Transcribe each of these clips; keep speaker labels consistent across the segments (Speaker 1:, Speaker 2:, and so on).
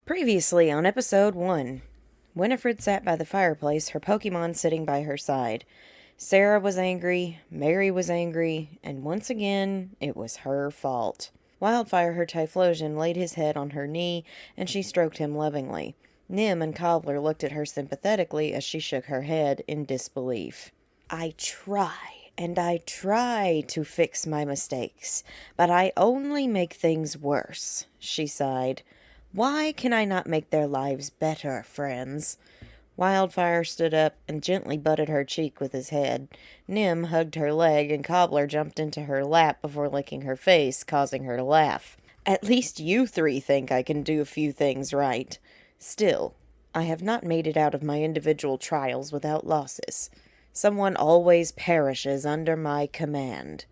Speaker 1: Previously on episode 1, Winifred sat by the fireplace, her Pokemon sitting by her side. Sarah was angry, Mary was angry, and once again, it was her fault. Wildfire, her Typhlosion, laid his head on her knee, and she stroked him lovingly. Nim and Cobbler looked at her sympathetically as she shook her head in disbelief. I try to fix my mistakes, but I only make things worse, she sighed. Why can I not make their lives better, friends? Wildfire stood up and gently butted her cheek with his head. Nim hugged her leg, and Cobbler jumped into her lap before licking her face, causing her to laugh. At least you three think I can do a few things right. Still, I have not made it out of my individual trials without losses. Someone always perishes under my command.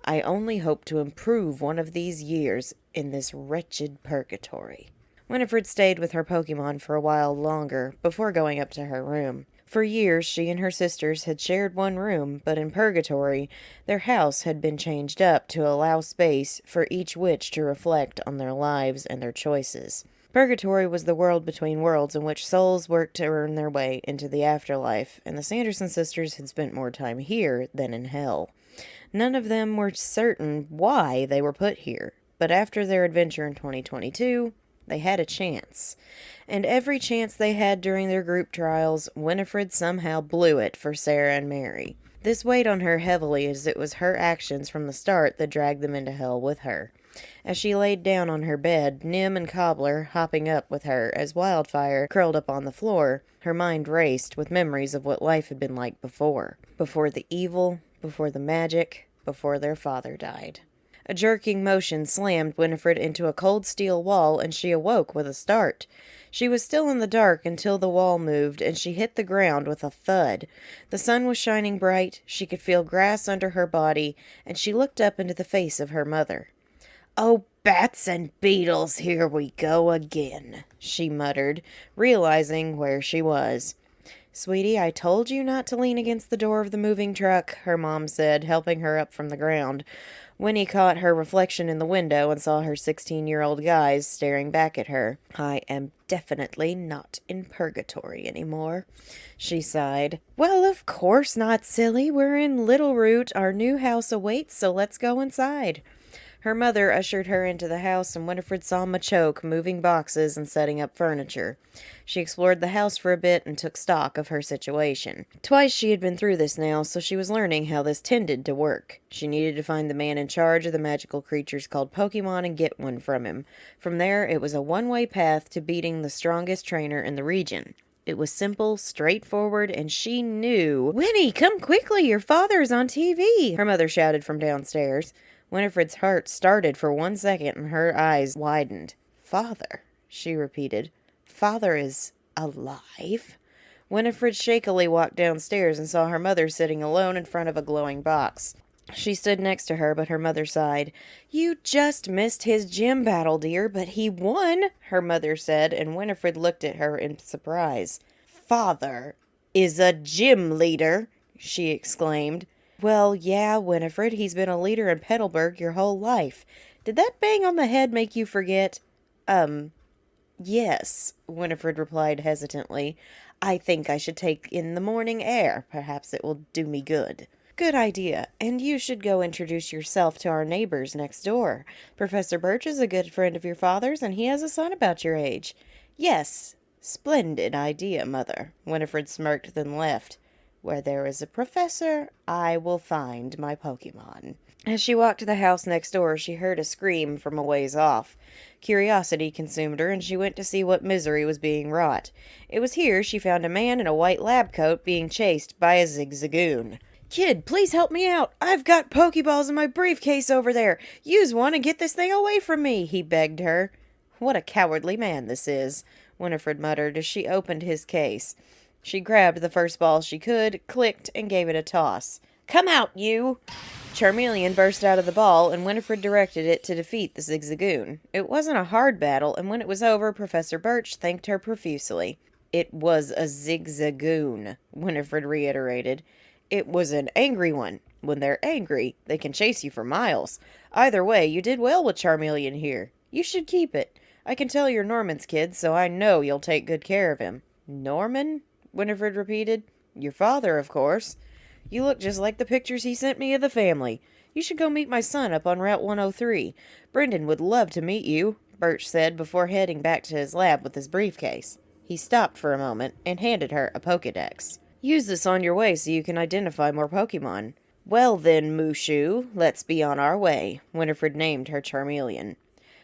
Speaker 1: I only hope to improve one of these years in this wretched purgatory. Winifred stayed with her Pokemon for a while longer before going up to her room. For years, she and her sisters had shared one room, but in Purgatory, their house had been changed up to allow space for each witch to reflect on their lives and their choices. Purgatory was the world between worlds in which souls worked to earn their way into the afterlife, and the Sanderson sisters had spent more time here than in hell. None of them were certain why they were put here, but after their adventure in 2022, they had a chance. And every chance they had during their group trials, Winifred somehow blew it for Sarah and Mary. This weighed on her heavily as it was her actions from the start that dragged them into hell with her. As she laid down on her bed, Nim and Cobbler hopping up with her as Wildfire curled up on the floor, her mind raced with memories of what life had been like before. Before the evil, before the magic, before their father died. A jerking motion slammed Winifred into a cold steel wall, and she awoke with a start. She was still in the dark until the wall moved, and she hit the ground with a thud. The sun was shining bright, she could feel grass under her body, and she looked up into the face of her mother. "Oh, bats and beetles, here we go again," she muttered, realizing where she was. "Sweetie, I told you not to lean against the door of the moving truck," her mom said, helping her up from the ground. Winnie caught her reflection in the window and saw her 16-year-old guys staring back at her. "I am definitely not in purgatory anymore," she sighed. "Well, of course not, silly. We're in Little Root. Our new house awaits, so let's go inside." Her mother ushered her into the house, and Winifred saw Machoke moving boxes and setting up furniture. She explored the house for a bit and took stock of her situation. Twice she had been through this now, so she was learning how this tended to work. She needed to find the man in charge of the magical creatures called Pokemon and get one from him. From there, it was a one-way path to beating the strongest trainer in the region. It was simple, straightforward, and she knew. "Winnie, come quickly! Your father is on TV!" her mother shouted from downstairs. Winifred's heart started for 1 second and her eyes widened. "Father," she repeated. "Father is alive?" Winifred shakily walked downstairs and saw her mother sitting alone in front of a glowing box. She stood next to her, but her mother sighed. "You just missed his gym battle, dear, but he won," her mother said, and Winifred looked at her in surprise. "Father is a gym leader," she exclaimed. "Well, yeah, Winifred, he's been a leader in Petalburg your whole life. Did that bang on the head make you forget?" Yes," Winifred replied hesitantly. "I think I should take in the morning air. Perhaps it will do me good." "Good idea. And you should go introduce yourself to our neighbors next door. Professor Birch is a good friend of your father's, and he has a son about your age." "Yes, splendid idea, Mother." Winifred smirked, then left. "Where there is a professor, I will find my Pokemon." As she walked to the house next door, she heard a scream from a ways off. Curiosity consumed her, and she went to see what misery was being wrought. It was here she found a man in a white lab coat being chased by a zigzagoon. "Kid, please help me out. I've got Pokeballs in my briefcase over there. Use one and get this thing away from me," he begged her. "What a cowardly man this is," Winifred muttered as she opened his case. She grabbed the first ball she could, clicked, and gave it a toss. "Come out, you!" Charmeleon burst out of the ball, and Winifred directed it to defeat the zigzagoon. It wasn't a hard battle, and when it was over, Professor Birch thanked her profusely. "It was a zigzagoon," Winifred reiterated. "It was an angry one. When they're angry, they can chase you for miles. Either way, you did well with Charmeleon here. You should keep it. I can tell you're Norman's kid, so I know you'll take good care of him." "Norman?" Winifred repeated. "Your father, of course. You look just like the pictures he sent me of the family. You should go meet my son up on Route 103. Brendan would love to meet you," Birch said before heading back to his lab with his briefcase. He stopped for a moment and handed her a Pokédex. "Use this on your way so you can identify more Pokemon." "Well then, Mushu, let's be on our way," Winifred named her Charmeleon.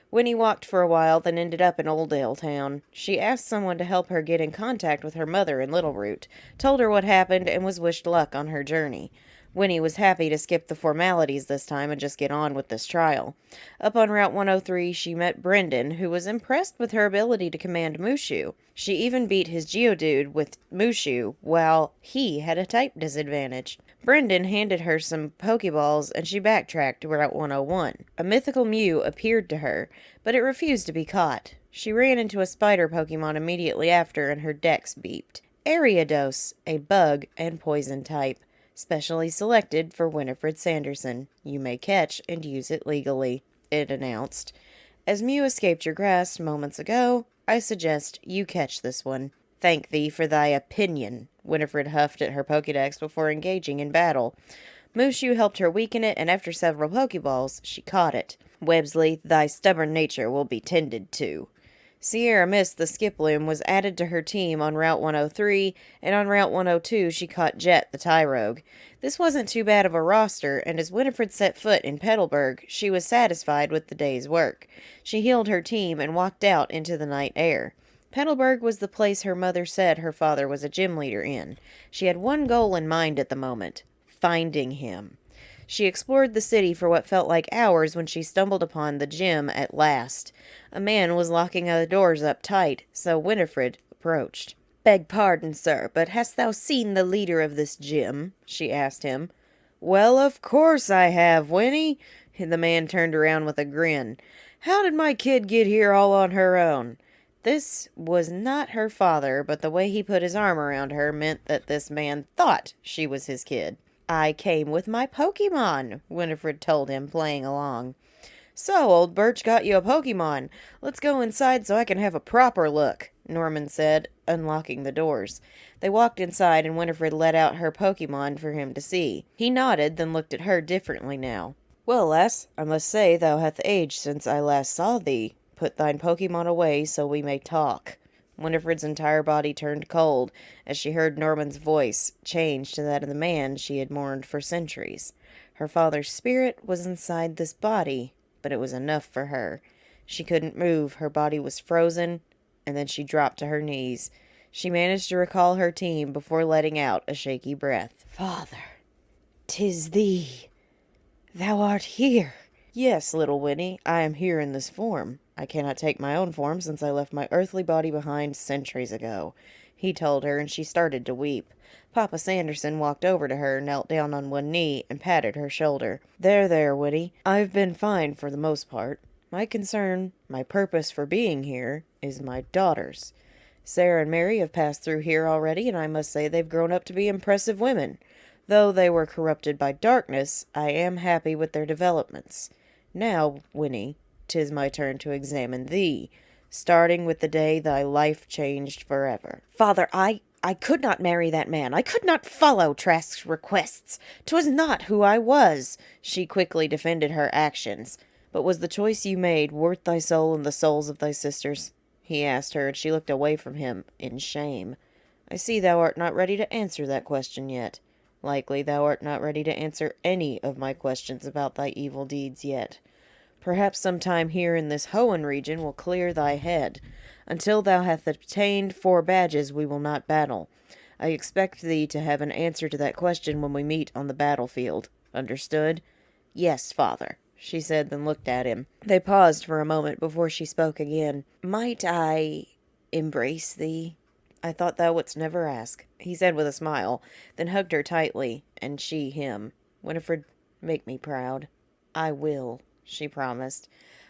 Speaker 1: Winnie walked for a while, then ended up in Oldale Town. She asked someone to help her get in contact with her mother in Little Root, told her what happened, and was wished luck on her journey. Winnie was happy to skip the formalities this time and just get on with this trial. Up on Route 103, she met Brendan, who was impressed with her ability to command Mushu. She even beat his Geodude with Mushu, while he had a type disadvantage. Brendan handed her some Pokeballs, and she backtracked to Route 101. A mythical Mew appeared to her, but it refused to be caught. She ran into a spider Pokemon immediately after, and her dex beeped. Ariados, a bug and poison type. Specially selected for Winifred Sanderson. You may catch and use it legally, it announced. As Mew escaped your grasp moments ago, I suggest you catch this one. Thank thee for thy opinion, Winifred huffed at her Pokédex before engaging in battle. Mushu helped her weaken it, and after several Pokeballs, she caught it. Websley, thy stubborn nature will be tended to. Sierra Mist the Skiploom was added to her team on Route 103, and on Route 102 she caught Jet the Tyrogue. This wasn't too bad of a roster, and as Winifred set foot in Petalburg, she was satisfied with the day's work. She healed her team and walked out into the night air. Petalburg was the place her mother said her father was a gym leader in. She had one goal in mind at the moment: finding him. She explored the city for what felt like hours when she stumbled upon the gym at last. A man was locking the doors up tight, so Winifred approached. "Beg pardon, sir, but hast thou seen the leader of this gym?" she asked him. "Well, of course I have, Winnie." The man turned around with a grin. "How did my kid get here all on her own?" This was not her father, but the way he put his arm around her meant that this man thought she was his kid. "I came with my Pokemon," Winifred told him, playing along. "So, old Birch got you a Pokemon. Let's go inside so I can have a proper look," Norman said, unlocking the doors. They walked inside, and Winifred let out her Pokemon for him to see. He nodded, then looked at her differently now. "Well, lass, I must say thou hast aged since I last saw thee. Put thine Pokemon away so we may talk." Winifred's entire body turned cold as she heard Norman's voice change to that of the man she had mourned for centuries. Her father's spirit was inside this body, but it was enough for her. She couldn't move, her body was frozen, and then she dropped to her knees. She managed to recall her team before letting out a shaky breath. "Father, 'tis thee. Thou art here." "Yes, little Winnie, I am here in this form. I cannot take my own form since I left my earthly body behind centuries ago," he told her, and she started to weep. Papa Sanderson walked over to her, knelt down on one knee, and patted her shoulder. There, Winnie. I've been fine for the most part. My concern, my purpose for being here, is my daughters. Sarah and Mary have passed through here already, and I must say they've grown up to be impressive women. Though they were corrupted by darkness, I am happy with their developments. Now, Winnie, 'tis my turn to examine thee, starting with the day thy life changed forever." "Father, I could not marry that man. I could not follow Trask's requests. 'Twas not who I was." She quickly defended her actions. "But was the choice you made worth thy soul and the souls of thy sisters?" he asked her, and she looked away from him in shame. "I see thou art not ready to answer that question yet. Likely thou art not ready to answer any of my questions about thy evil deeds yet. Perhaps some time here in this Hoenn region will clear thy head. Until thou hast obtained 4 badges, we will not battle. I expect thee to have an answer to that question when we meet on the battlefield. Understood?" "Yes, father," she said, then looked at him. They paused for a moment before she spoke again. "Might I embrace thee?" "I thought thou wouldst never ask," he said with a smile, then hugged her tightly, and she him. "Winifred, make me proud." "I will," she promised.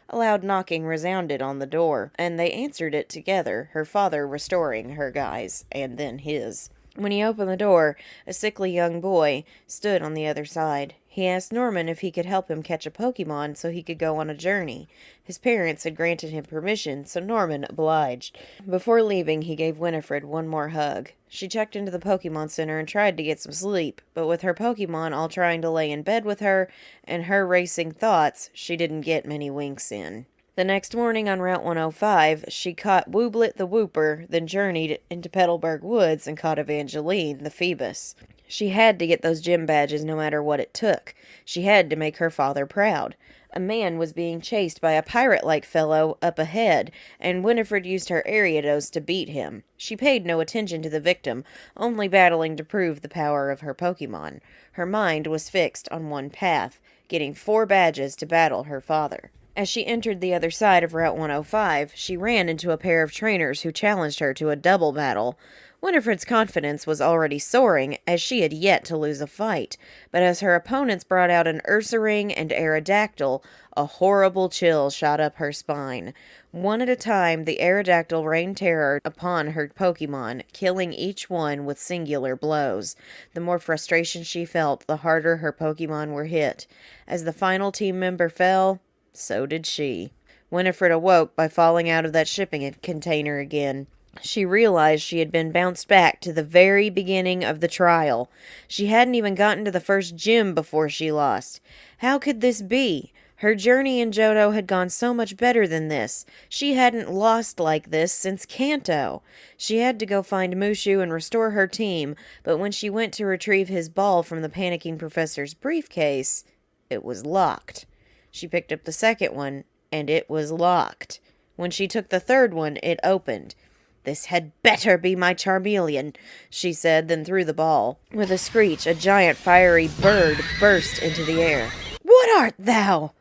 Speaker 1: A loud knocking resounded on the door, and they answered it together, her father restoring her guise, and then his. When he opened the door, a sickly young boy stood on the other side. He asked Norman if he could help him catch a Pokemon so he could go on a journey. His parents had granted him permission, so Norman obliged. Before leaving, he gave Winifred one more hug. She checked into the Pokemon Center and tried to get some sleep, but with her Pokemon all trying to lay in bed with her and her racing thoughts, she didn't get many winks in. The next morning on Route 105, she caught Wooblet the Wooper, then journeyed into Petalburg Woods and caught Evangeline the Phoebus. She had to get those gym badges no matter what it took. She had to make her father proud. A man was being chased by a pirate-like fellow up ahead, and Winifred used her Ariados to beat him. She paid no attention to the victim, only battling to prove the power of her Pokemon. Her mind was fixed on one path, getting 4 badges to battle her father. As she entered the other side of Route 105, she ran into a pair of trainers who challenged her to a double battle. Winifred's confidence was already soaring, as she had yet to lose a fight, but as her opponents brought out an Ursaring and Aerodactyl, a horrible chill shot up her spine. One at a time, the Aerodactyl rained terror upon her Pokemon, killing each one with singular blows. The more frustration she felt, the harder her Pokemon were hit. As the final team member fell, so did she. Winifred awoke by falling out of that shipping container again. She realized she had been bounced back to the very beginning of the trial. She hadn't even gotten to the first gym before she lost. How could this be? Her journey in Johto had gone so much better than this. She hadn't lost like this since Kanto. She had to go find Mushu and restore her team, but when she went to retrieve his ball from the panicking professor's briefcase, it was locked. She picked up the second one, and it was locked. When she took the third one, it opened. "This had better be my Charmeleon," she said, then threw the ball. With a screech, a giant fiery bird burst into the air. "What art thou?"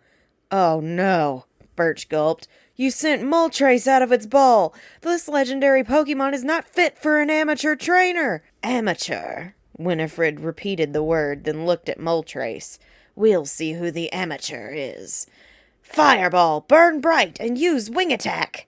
Speaker 1: "Oh no," Birch gulped. "You sent Moltres out of its ball. This legendary Pokemon is not fit for an amateur trainer." "Amateur?" Winifred repeated the word, then looked at Moltres. "We'll see who the amateur is. Fireball, burn bright, and use wing attack."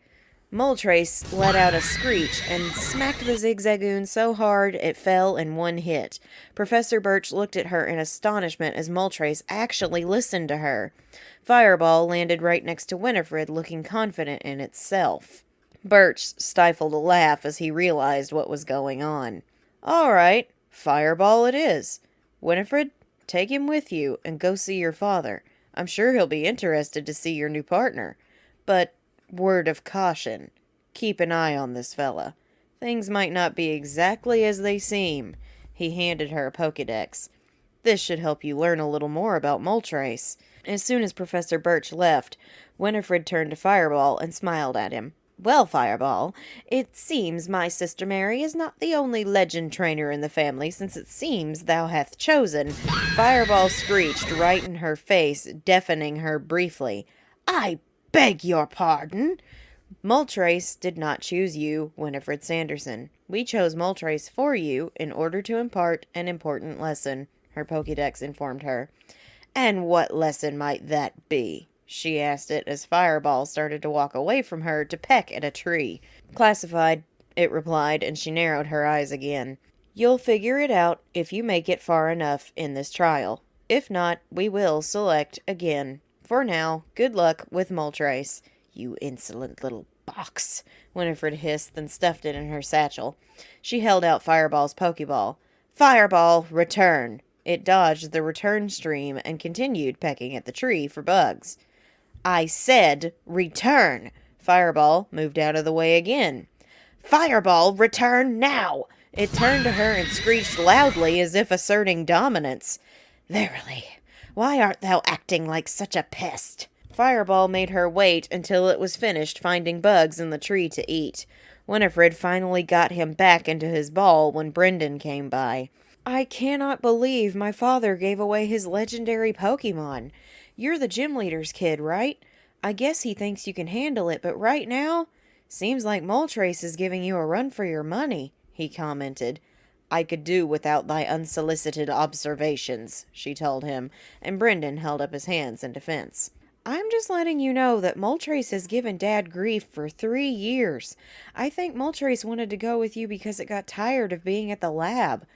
Speaker 1: Moltres let out a screech and smacked the Zigzagoon so hard it fell in one hit. Professor Birch looked at her in astonishment as Moltres actually listened to her. Fireball landed right next to Winifred, looking confident in itself. Birch stifled a laugh as he realized what was going on. "All right, Fireball it is. Winifred, take him with you and go see your father. I'm sure he'll be interested to see your new partner. But, word of caution, keep an eye on this fella. Things might not be exactly as they seem." He handed her a Pokédex. "This should help you learn a little more about Moltres." As soon as Professor Birch left, Winifred turned to Fireball and smiled at him. "Well, Fireball, it seems my sister Mary is not the only legend trainer in the family, since it seems thou hast chosen—" Fireball screeched right in her face, deafening her briefly. "I beg your pardon." "Moltres did not choose you, Winifred Sanderson. We chose Moltres for you in order to impart an important lesson," her Pokédex informed her. "And what lesson might that be?" she asked it as Fireball started to walk away from her to peck at a tree. "Classified," it replied, and she narrowed her eyes again. "You'll figure it out if you make it far enough in this trial. If not, we will select again. For now, good luck with Moltres." "You insolent little box," Winifred hissed, then stuffed it in her satchel. She held out Fireball's Pokeball. "Fireball, return." It dodged the return stream and continued pecking at the tree for bugs. "I said return." Fireball moved out of the way again. "Fireball, return now." It turned to her and screeched loudly as if asserting dominance. "Verily, why art thou acting like such a pest?" Fireball made her wait until it was finished finding bugs in the tree to eat. Winifred finally got him back into his ball when Brendan came by. "I cannot believe my father gave away his legendary Pokemon. You're the gym leader's kid, right? I guess he thinks you can handle it, but right now, seems like Moltres is giving you a run for your money," he commented. "I could do without thy unsolicited observations," she told him, and Brendan held up his hands in defense. I'm just letting you know that Moltres has given Dad grief for 3 years. I think Moltres wanted to go with you because it got tired of being at the lab.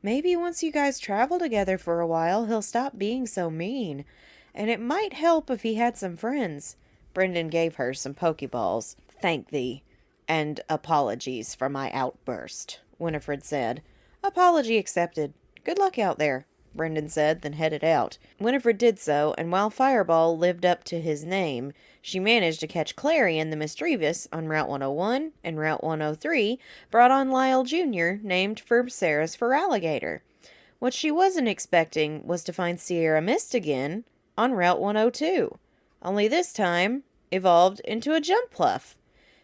Speaker 1: Maybe once you guys travel together for a while, he'll stop being so mean. And it might help if he had some friends. Brendan gave her some Pokeballs. Thank thee. And apologies for my outburst, Winifred said. Apology accepted. Good luck out there, Brendan said, then headed out. Winifred did so, and while Fireball lived up to his name, she managed to catch Clarion the Mischievous on Route 101, and Route 103 brought on Lyle Jr., named for Sarah's Feraligatr. What she wasn't expecting was to find Sierra Mist again on Route 102, only this time evolved into a Jumpluff.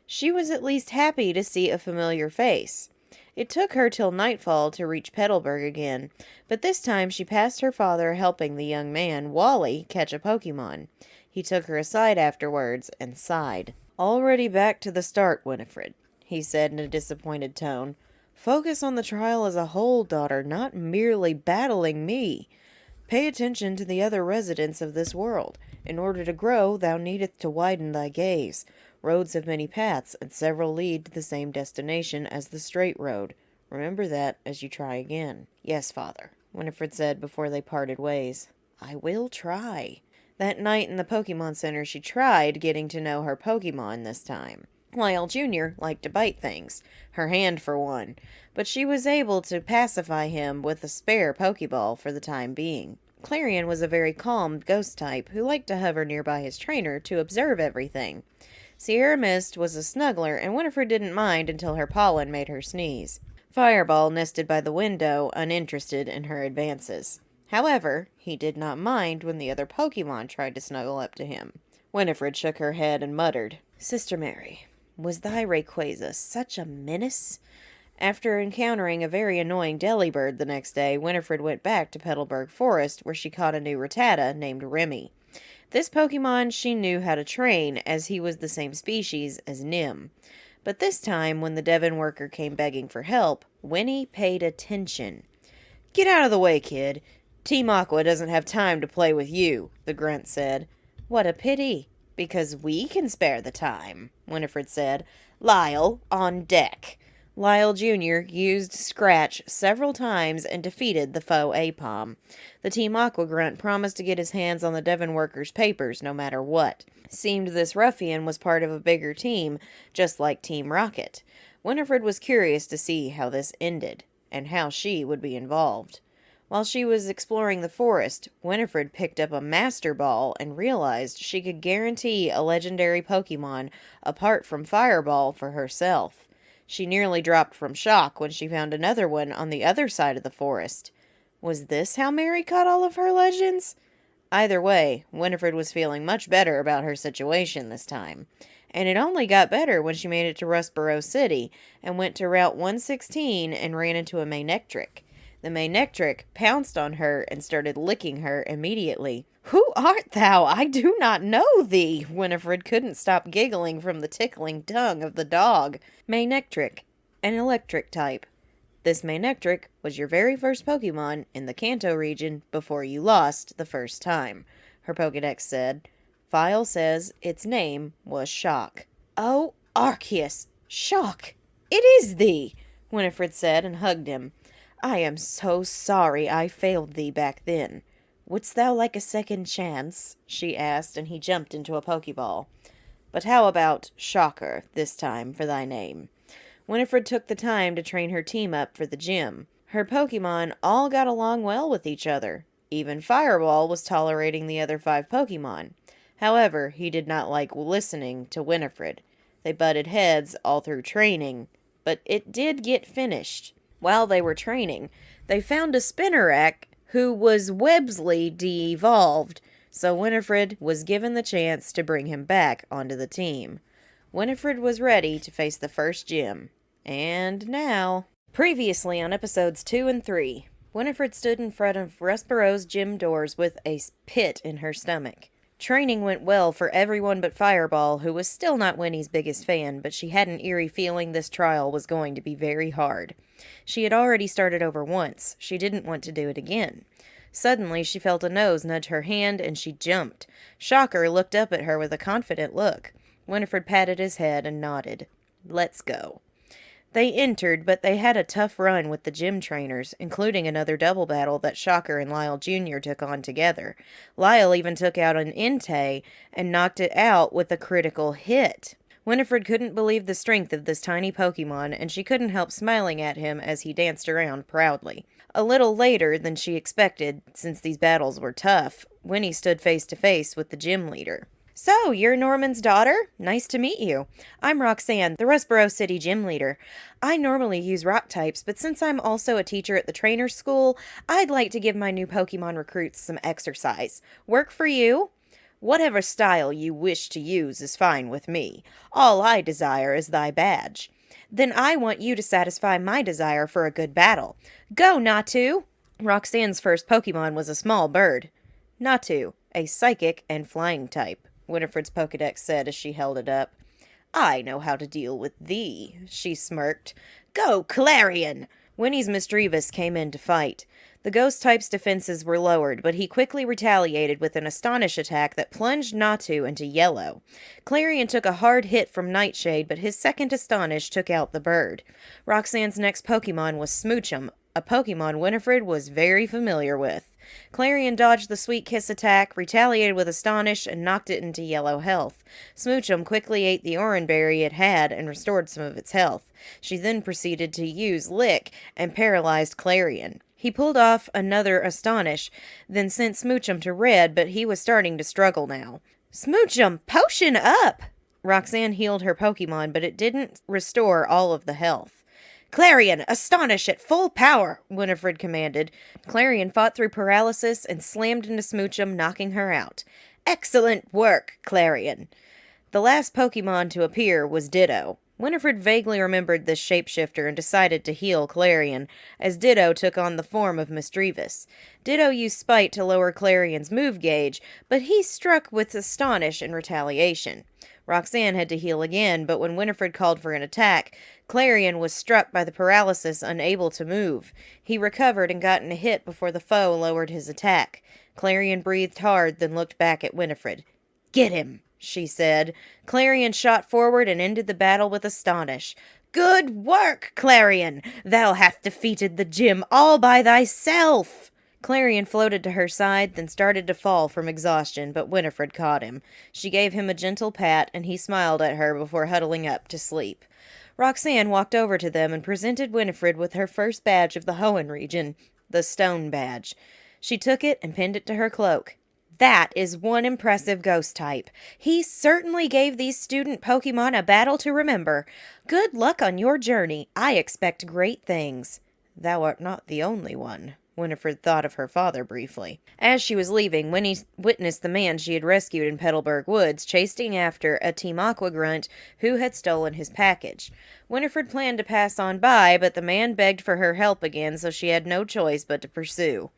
Speaker 1: She was at least happy to see a familiar face. It took her till nightfall to reach Petalburg again, but this time she passed her father helping the young man, Wally, catch a Pokemon. He took her aside afterwards and sighed. Already back to the start, Winifred, he said in a disappointed tone. Focus on the trial as a whole, daughter, not merely battling me. Pay attention to the other residents of this world. In order to grow, thou needest to widen thy gaze. Roads have many paths, and several lead to the same destination as the straight road. Remember that as you try again. Yes, father, Winifred said before they parted ways. I will try. That night in the Pokemon Center, she tried getting to know her Pokemon this time. Lyle Jr. liked to bite things, her hand for one, but she was able to pacify him with a spare Pokeball for the time being. Clarion was a very calm ghost type who liked to hover nearby his trainer to observe everything. Sierra Mist was a snuggler, and Winifred didn't mind until her pollen made her sneeze. Fireball nested by the window, uninterested in her advances. However, he did not mind when the other Pokemon tried to snuggle up to him. Winifred shook her head and muttered, Sister Mary, was thy Rayquaza such a menace? After encountering a very annoying Delibird the next day, Winifred went back to Petalburg Forest, where she caught a new Rattata named Remy. This Pokemon she knew how to train, as he was the same species as Nim. But this time, when the Devon worker came begging for help, Winnie paid attention. Get out of the way, kid. Team Aqua doesn't have time to play with you, the grunt said. What a pity, because we can spare the time, Winifred said. Lyle, on deck. Lyle Jr. used Scratch several times and defeated the foe Apom. The Team Aqua grunt promised to get his hands on the Devon workers' papers no matter what. Seemed this ruffian was part of a bigger team, just like Team Rocket. Winifred was curious to see how this ended, and how she would be involved. While she was exploring the forest, Winifred picked up a Master Ball and realized she could guarantee a legendary Pokemon apart from Fireball for herself. She nearly dropped from shock when she found another one on the other side of the forest. Was this how Mary caught all of her legends? Either way, Winifred was feeling much better about her situation this time. And it only got better when she made it to Rustboro City and went to Route 116 and ran into a Manectric. The Manectric pounced on her and started licking her immediately. Who art thou? I do not know thee. Winifred couldn't stop giggling from the tickling tongue of the dog. Manectric, an electric type. This Manectric was your very first Pokemon in the Kanto region before you lost the first time, her Pokedex said. File says its name was Shock. Oh, Arceus! Shock! It is thee! Winifred said and hugged him. I am so sorry I failed thee back then. Wouldst thou like a second chance? She asked, and he jumped into a Pokeball. But how about Shocker this time for thy name? Winifred took the time to train her team up for the gym. Her Pokemon all got along well with each other. Even Fireball was tolerating the other 5 Pokemon. However, he did not like listening to Winifred. They butted heads all through training, but it did get finished. While they were training, they found a Spinnerack who was Websley de-evolved, so Winifred was given the chance to bring him back onto the team. Winifred was ready to face the first gym. And now... Previously on episodes 2 and 3, Winifred stood in front of Rustboro's gym doors with a pit in her stomach. Training went well for everyone but Fireball, who was still not Winnie's biggest fan, but she had an eerie feeling this trial was going to be very hard. She had already started over once. She didn't want to do it again. Suddenly, she felt a nose nudge her hand, and she jumped. Shocker looked up at her with a confident look. Winifred patted his head and nodded. "Let's go." They entered, but they had a tough run with the gym trainers, including another double battle that Shocker and Lyle Jr. took on together. Lyle even took out an Entei and knocked it out with a critical hit. Winifred couldn't believe the strength of this tiny Pokemon, and she couldn't help smiling at him as he danced around proudly. A little later than she expected, since these battles were tough, Winnie stood face to face with the gym leader. "So, you're Norman's daughter? Nice to meet you. I'm Roxanne, the Rustboro City gym leader. I normally use rock types, but since I'm also a teacher at the trainer's school, I'd like to give my new Pokemon recruits some exercise. Work for you?" "Whatever style you wish to use is fine with me. All I desire is thy badge." "Then I want you to satisfy my desire for a good battle. Go, Natu!" Roxanne's first Pokemon was a small bird. "Natu, a psychic and flying type," Winifred's Pokedex said as she held it up. "I know how to deal with thee," she smirked. "Go, Clarion!" Winnie's Misdreavus came in to fight. The ghost type's defenses were lowered, but he quickly retaliated with an Astonish attack that plunged Natu into yellow. Clarion took a hard hit from Nightshade, but his second Astonish took out the bird. Roxanne's next Pokemon was Smoochum, a Pokemon Winifred was very familiar with. Clarion dodged the Sweet Kiss attack, retaliated with Astonish, and knocked it into yellow health. Smoochum quickly ate the Oranberry it had and restored some of its health. She then proceeded to use Lick and paralyzed Clarion. He pulled off another Astonish, then sent Smoochum to red, but he was starting to struggle now. "Smoochum, potion up!" Roxanne healed her Pokemon, but it didn't restore all of the health. "Clarion, astonish at full power," Winifred commanded. Clarion fought through paralysis and slammed into Smoochum, knocking her out. "Excellent work, Clarion." The last Pokemon to appear was Ditto. Winifred vaguely remembered this shapeshifter and decided to heal Clarion, as Ditto took on the form of Misdreavus. Ditto used Spite to lower Clarion's move gauge, but he struck with Astonish in retaliation. Roxanne had to heal again, but when Winifred called for an attack, Clarion was struck by the paralysis, unable to move. He recovered and got in a hit before the foe lowered his attack. Clarion breathed hard, then looked back at Winifred. "Get him," she said. Clarion shot forward and ended the battle with Astonish. "Good work, Clarion! Thou hast defeated the gym all by thyself!" Clarion floated to her side, then started to fall from exhaustion, but Winifred caught him. She gave him a gentle pat, and he smiled at her before huddling up to sleep. Roxanne walked over to them and presented Winifred with her first badge of the Hoenn region, the Stone Badge. She took it and pinned it to her cloak. "That is one impressive ghost type. He certainly gave these student Pokemon a battle to remember. Good luck on your journey. I expect great things." "Thou art not the only one." Winifred thought of her father briefly. As she was leaving, Winnie witnessed the man she had rescued in Petalburg Woods chasing after a Team Aqua grunt who had stolen his package. Winifred planned to pass on by, but the man begged for her help again, so she had no choice but to pursue.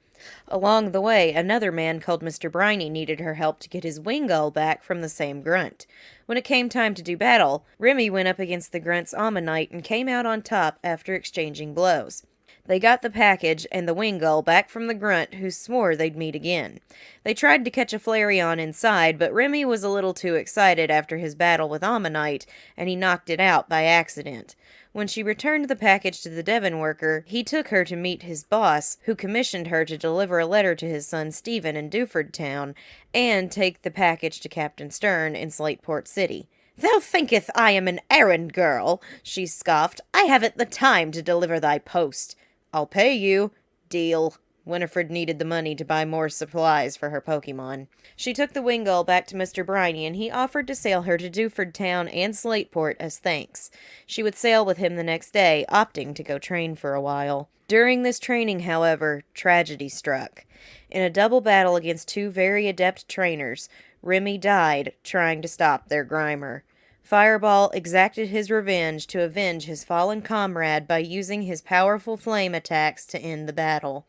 Speaker 1: Along the way, another man called Mr. Briney needed her help to get his Wingull back from the same grunt. When it came time to do battle, Remy went up against the grunt's Ammonite and came out on top after exchanging blows. They got the package and the Wingull back from the grunt, who swore they'd meet again. They tried to catch a Flareon inside, but Remy was a little too excited after his battle with Ammonite, and he knocked it out by accident. When she returned the package to the Devon worker, he took her to meet his boss, who commissioned her to deliver a letter to his son Stephen in Dewford Town, and take the package to Captain Stern in Slateport City. "Thou thinketh I am an errand girl," she scoffed. "I haven't the time to deliver thy post." "I'll pay you." "Deal." Winifred needed the money to buy more supplies for her Pokemon. She took the Wingull back to Mr. Briney, and he offered to sail her to Dewford Town and Slateport as thanks. She would sail with him the next day, opting to go train for a while. During this training, however, tragedy struck. In a double battle against two very adept trainers, Remy died trying to stop their Grimer. Fireball exacted his revenge to avenge his fallen comrade by using his powerful flame attacks to end the battle.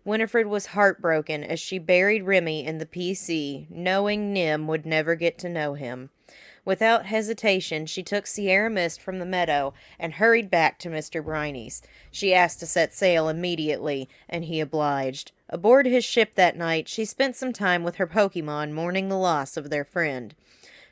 Speaker 1: Winifred was heartbroken as she buried Remy in the PC, knowing Nim would never get to know him. Without hesitation, she took Sierra Mist from the meadow and hurried back to Mr. Briney's. She asked to set sail immediately, and he obliged. Aboard his ship that night, she spent some time with her Pokemon mourning the loss of their friend.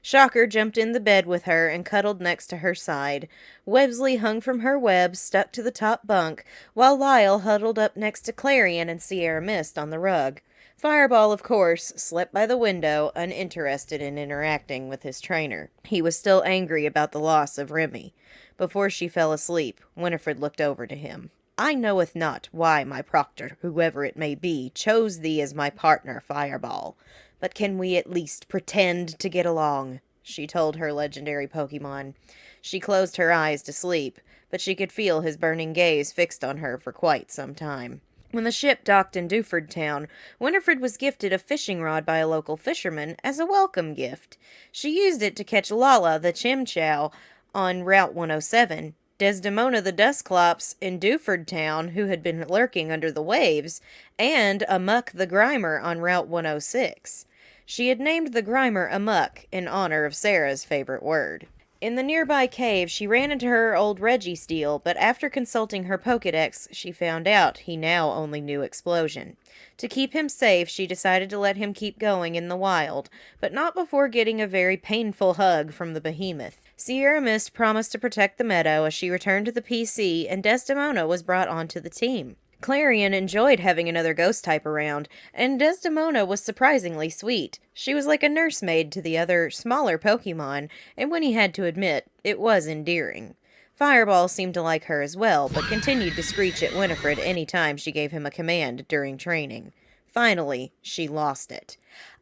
Speaker 1: Shocker jumped in the bed with her and cuddled next to her side. Websley hung from her webs, stuck to the top bunk, while Lyle huddled up next to Clarion and Sierra Mist on the rug. Fireball, of course, slept by the window, uninterested in interacting with his trainer. He was still angry about the loss of Remy. Before she fell asleep, Winifred looked over to him. I knoweth not why my proctor, whoever it may be, chose thee as my partner, Fireball. But can we at least pretend to get along? She told her legendary Pokemon. She closed her eyes to sleep, but she could feel his burning gaze fixed on her for quite some time. When the ship docked in Dewford Town, Winifred was gifted a fishing rod by a local fisherman as a welcome gift. She used it to catch Lala the Chimchow on Route 107, Desdemona the Dusclops in Dewford Town, who had been lurking under the waves, and Amok the Grimer on Route 106. She had named the Grimer Amok in honor of Sarah's favorite word. In the nearby cave, she ran into her old Registeel, but after consulting her Pokedex, she found out he now only knew Explosion. To keep him safe, she decided to let him keep going in the wild, but not before getting a very painful hug from the behemoth. Sierra Mist promised to protect the meadow as she returned to the PC, and Desdemona was brought onto the team. Clarion enjoyed having another ghost type around, and Desdemona was surprisingly sweet. She was like a nursemaid to the other, smaller Pokemon, and when he had to admit, it was endearing. Fireball seemed to like her as well, but continued to screech at Winifred any time she gave him a command during training. Finally, she lost it.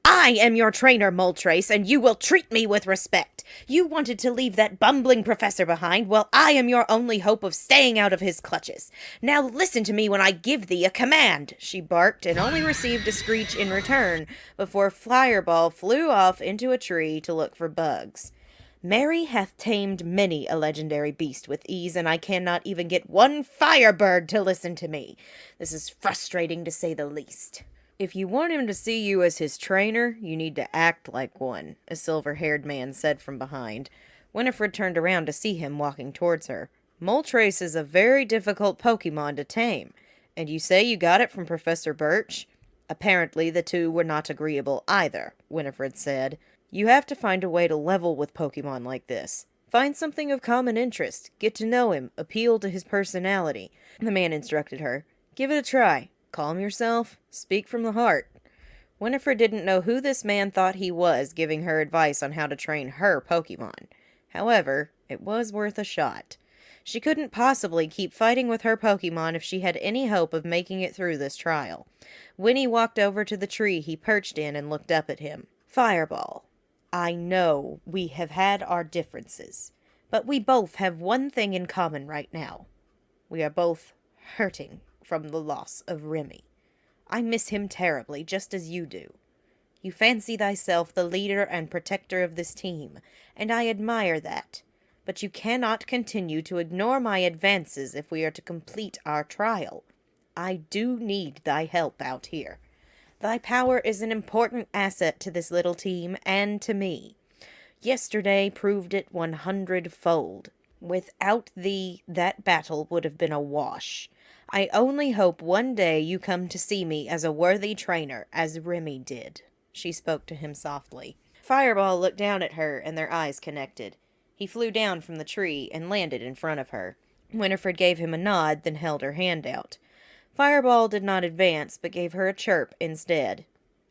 Speaker 1: I am your trainer, Moltres, and you will treat me with respect. You wanted to leave that bumbling professor behind, well, I am your only hope of staying out of his clutches. Now listen to me when I give thee a command, she barked, and only received a screech in return before Fireball flew off into a tree to look for bugs. Mary hath tamed many a legendary beast with ease, and I cannot even get one firebird to listen to me. This is frustrating to say the least. If you want him to see you as his trainer, you need to act like one, a silver-haired man said from behind. Winifred turned around to see him walking towards her. Moltres is a very difficult Pokemon to tame. And you say you got it from Professor Birch? Apparently the two were not agreeable either, Winifred said. You have to find a way to level with Pokemon like this. Find something of common interest, get to know him, appeal to his personality. The man instructed her. Give it a try. Calm yourself. Speak from the heart. Winifred didn't know who this man thought he was giving her advice on how to train her Pokemon. However, it was worth a shot. She couldn't possibly keep fighting with her Pokemon if she had any hope of making it through this trial. Winnie walked over to the tree he perched in and looked up at him. Fireball, I know we have had our differences, but we both have one thing in common right now. We are both hurting from the loss of Remy. I miss him terribly, just as you do. You fancy thyself the leader and protector of this team, and I admire that. But you cannot continue to ignore my advances if we are to complete our trial. I do need thy help out here. Thy power is an important asset to this little team and to me. Yesterday proved it 100-fold. Without thee, that battle would have been a wash. I only hope one day you come to see me as a worthy trainer, as Remy did. She spoke to him softly. Fireball looked down at her, and their eyes connected. He flew down from the tree and landed in front of her. Winifred gave him a nod, then held her hand out. Fireball did not advance, but gave her a chirp instead,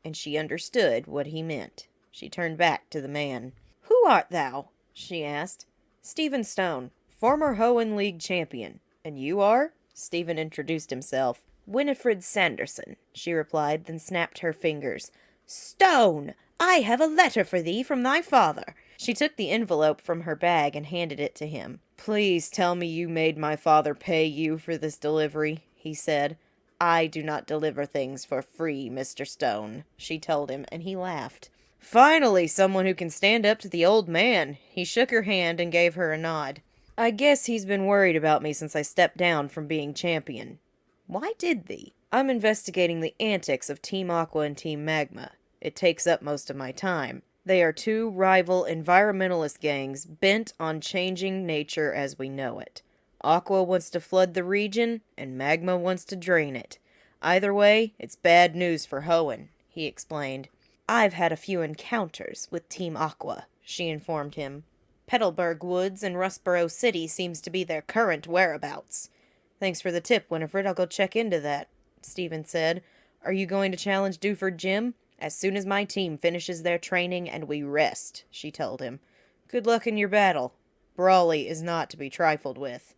Speaker 1: and she understood what he meant. She turned back to the man. Who art thou? She asked. Stephen Stone, former Hoenn League champion. And you are? Stephen introduced himself. Winifred Sanderson, she replied, then snapped her fingers. Stone! I have a letter for thee from thy father. She took the envelope from her bag and handed it to him. Please tell me you made my father pay you for this delivery, he said. I do not deliver things for free, Mr. Stone, she told him, and he laughed. Finally, someone who can stand up to the old man. He shook her hand and gave her a nod. I guess he's been worried about me since I stepped down from being champion. Why did thee? I'm investigating the antics of Team Aqua and Team Magma. It takes up most of my time. They are two rival environmentalist gangs bent on changing nature as we know it. Aqua wants to flood the region, and Magma wants to drain it. Either way, it's bad news for Hoenn, he explained. I've had a few encounters with Team Aqua, she informed him. Petalburg Woods and Rustboro City seems to be their current whereabouts. Thanks for the tip, Winifred. I'll go check into that, Stephen said. Are you going to challenge Duford Jim? As soon as my team finishes their training and we rest, she told him. Good luck in your battle. Brawly is not to be trifled with.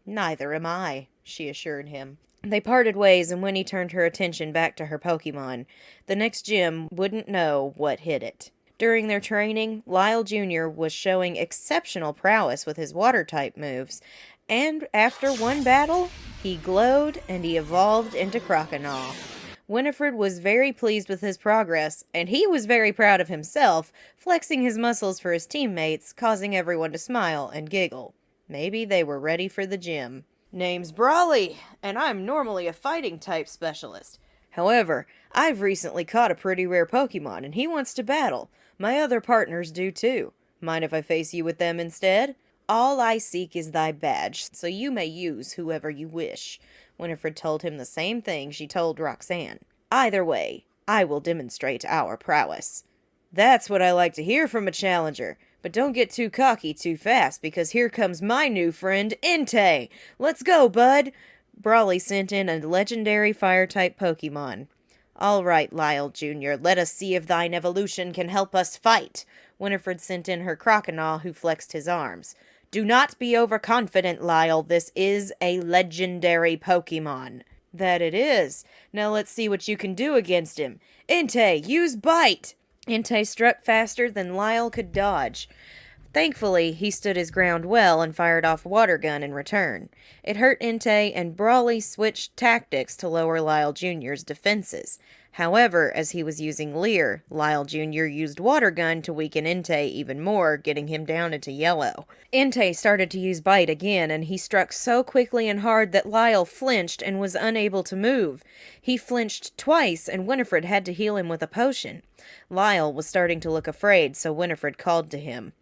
Speaker 1: Neither am I, she assured him. They parted ways, and Winnie turned her attention back to her Pokemon. The next gym wouldn't know what hit it. During their training, Lyle Jr. was showing exceptional prowess with his water-type moves, and after one battle, he glowed and he evolved into Croconaw. Winifred was very pleased with his progress, and he was very proud of himself, flexing his muscles for his teammates, causing everyone to smile and giggle. Maybe they were ready for the gym. Name's Brawly, and I'm normally a fighting-type specialist. However, I've recently caught a pretty rare Pokemon, and he wants to battle. My other partners do too. Mind if I face you with them instead? All I seek is thy badge, so you may use whoever you wish. Winifred told him the same thing she told Roxanne. Either way, I will demonstrate our prowess. That's what I like to hear from a challenger. But don't get too cocky too fast, because here comes my new friend, Entei! Let's go, bud! Brawly sent in a legendary fire-type Pokemon. All right, Lyle Jr., let us see if thine evolution can help us fight. Winifred sent in her Croconaw, who flexed his arms. Do not be overconfident, Lyle. This is a legendary Pokemon. That it is. Now let's see what you can do against him. Entei, use Bite! Entei struck faster than Lyle could dodge. Thankfully, he stood his ground well and fired off Water Gun in return. It hurt Entei, and Brawly switched tactics to lower Lyle Jr.'s defenses. However, as he was using Leer, Lyle Jr. used Water Gun to weaken Entei even more, getting him down into yellow. Entei started to use Bite again, and he struck so quickly and hard that Lyle flinched and was unable to move. He flinched twice, and Winifred had to heal him with a potion. Lyle was starting to look afraid, so Winifred called to him.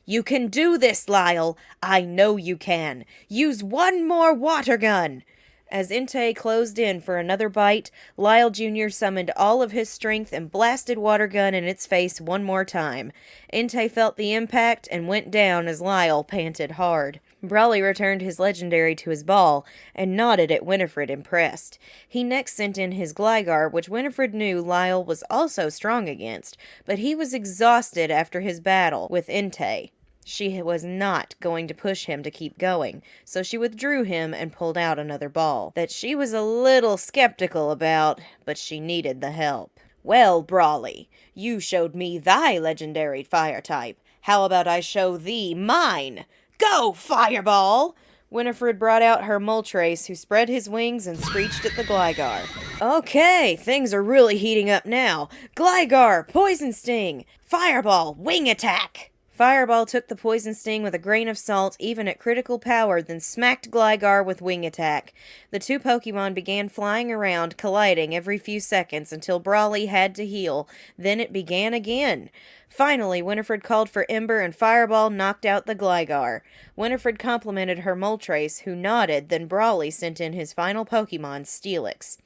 Speaker 1: You can do this, Lyle. I know you can. Use one more Water Gun. As Entei closed in for another bite, Lyle Jr. summoned all of his strength and blasted Water Gun in its face one more time. Entei felt the impact and went down as Lyle panted hard. Brawly returned his legendary to his ball and nodded at Winifred, impressed. He next sent in his Gligar, which Winifred knew Lyle was also strong against, but he was exhausted after his battle with Entei. She was not going to push him to keep going, so she withdrew him and pulled out another ball that she was a little skeptical about, but she needed the help. Well, Brawly, you showed me thy legendary fire type. How about I show thee mine? Go, Fireball! Winifred brought out her Moltres, who spread his wings and screeched at the Gligar. Okay, things are really heating up now. Gligar, Poison Sting! Fireball, Wing Attack! Fireball took the Poison Sting with a grain of salt, even at critical power, then smacked Gligar with Wing Attack. The two Pokemon began flying around, colliding every few seconds until Brawly had to heal. Then it began again. Finally, Winifred called for Ember, and Fireball knocked out the Gligar. Winifred complimented her Moltres, who nodded, then Brawly sent in his final Pokemon, Steelix.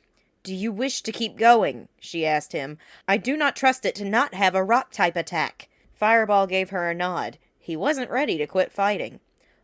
Speaker 1: Do you wish to keep going? She asked him. I do not trust it to not have a Rock-type attack. Fireball gave her a nod. He wasn't ready to quit fighting.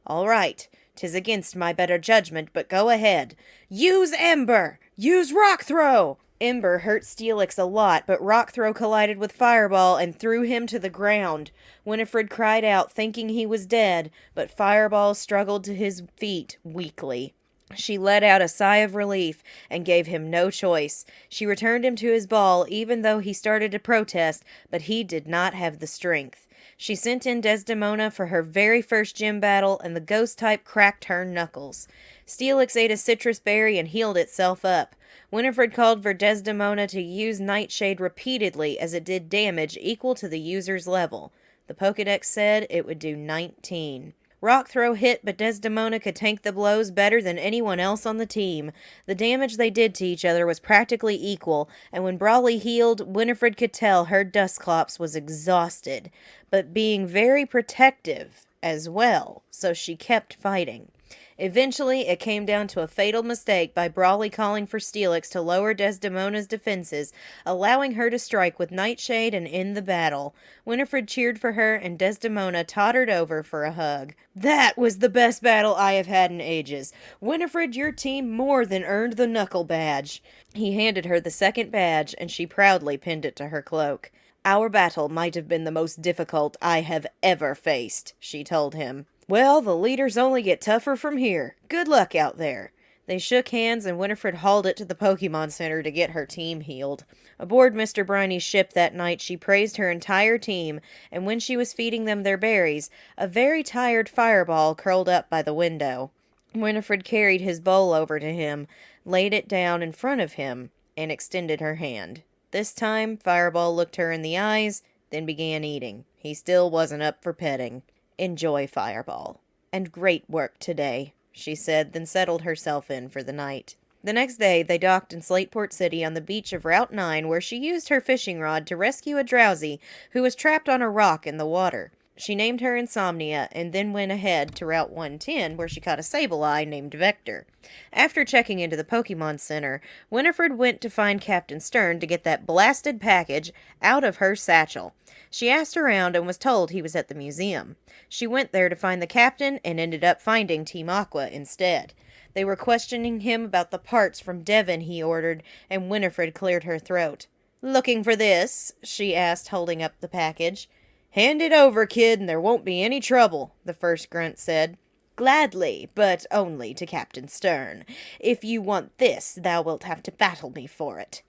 Speaker 1: All right, 'tis against my better judgment, but go ahead. Use Ember! Use Rock Throw! Ember hurt Steelix a lot, but Rock Throw collided with Fireball and threw him to the ground. Winifred cried out, thinking he was dead, but Fireball struggled to his feet weakly. She let out a sigh of relief and gave him no choice. She returned him to his ball, even though he started to protest, but he did not have the strength. She sent in Desdemona for her very first gym battle, and the ghost type cracked her knuckles. Steelix ate a citrus berry and healed itself up. Winifred called for Desdemona to use Nightshade repeatedly, as it did damage equal to the user's level. The Pokedex said it would do 19. Rock Throw hit, but Desdemona could tank the blows better than anyone else on the team. The damage they did to each other was practically equal, and when Brawly healed, Winifred could tell her Dusclops was exhausted, but being very protective as well, so she kept fighting. Eventually, it came down to a fatal mistake by Brawley calling for Steelix to lower Desdemona's defenses, allowing her to strike with Nightshade and end the battle. Winifred cheered for her, and Desdemona tottered over for a hug. "That was the best battle I have had in ages. Winifred, your team more than earned the Knuckle Badge." He handed her the second badge, and she proudly pinned it to her cloak. "Our battle might have been the most difficult I have ever faced," she told him. "Well, the leaders only get tougher from here. Good luck out there." They shook hands, and Winifred hauled it to the Pokemon Center to get her team healed. Aboard Mr. Briny's ship that night, she praised her entire team, and when she was feeding them their berries, a very tired Fireball curled up by the window. Winifred carried his bowl over to him, laid it down in front of him, and extended her hand. This time, Fireball looked her in the eyes, then began eating. He still wasn't up for petting. "Enjoy, Fireball. And great work today," she said, then settled herself in for the night. The next day, they docked in Slateport City on the beach of Route 9, where she used her fishing rod to rescue a Drowsy who was trapped on a rock in the water. She named her Insomnia, and then went ahead to Route 110, where she caught a Sableye named Vector. After checking into the Pokemon Center, Winifred went to find Captain Stern to get that blasted package out of her satchel. She asked around and was told he was at the museum. She went there to find the captain and ended up finding Team Aqua instead. They were questioning him about the parts from Devon he ordered, and Winifred cleared her throat. "Looking for this?" she asked, holding up the package. "Hand it over, kid, and there won't be any trouble," the first grunt said. "Gladly, but only to Captain Stern. If you want this, thou wilt have to battle me for it."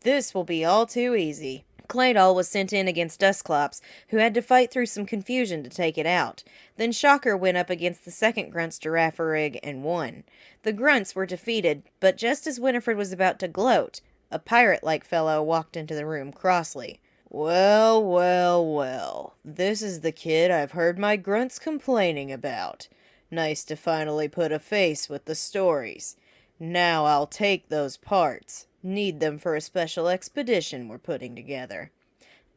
Speaker 1: "This will be all too easy." Claydol was sent in against Dusclops, who had to fight through some confusion to take it out. Then Shocker went up against the second grunt's Girafarig and won. The grunts were defeated, but just as Winifred was about to gloat, a pirate-like fellow walked into the room crossly. "Well, well, well. This is the kid I've heard my grunts complaining about. Nice to finally put a face with the stories. Now I'll take those parts. Need them for a special expedition we're putting together.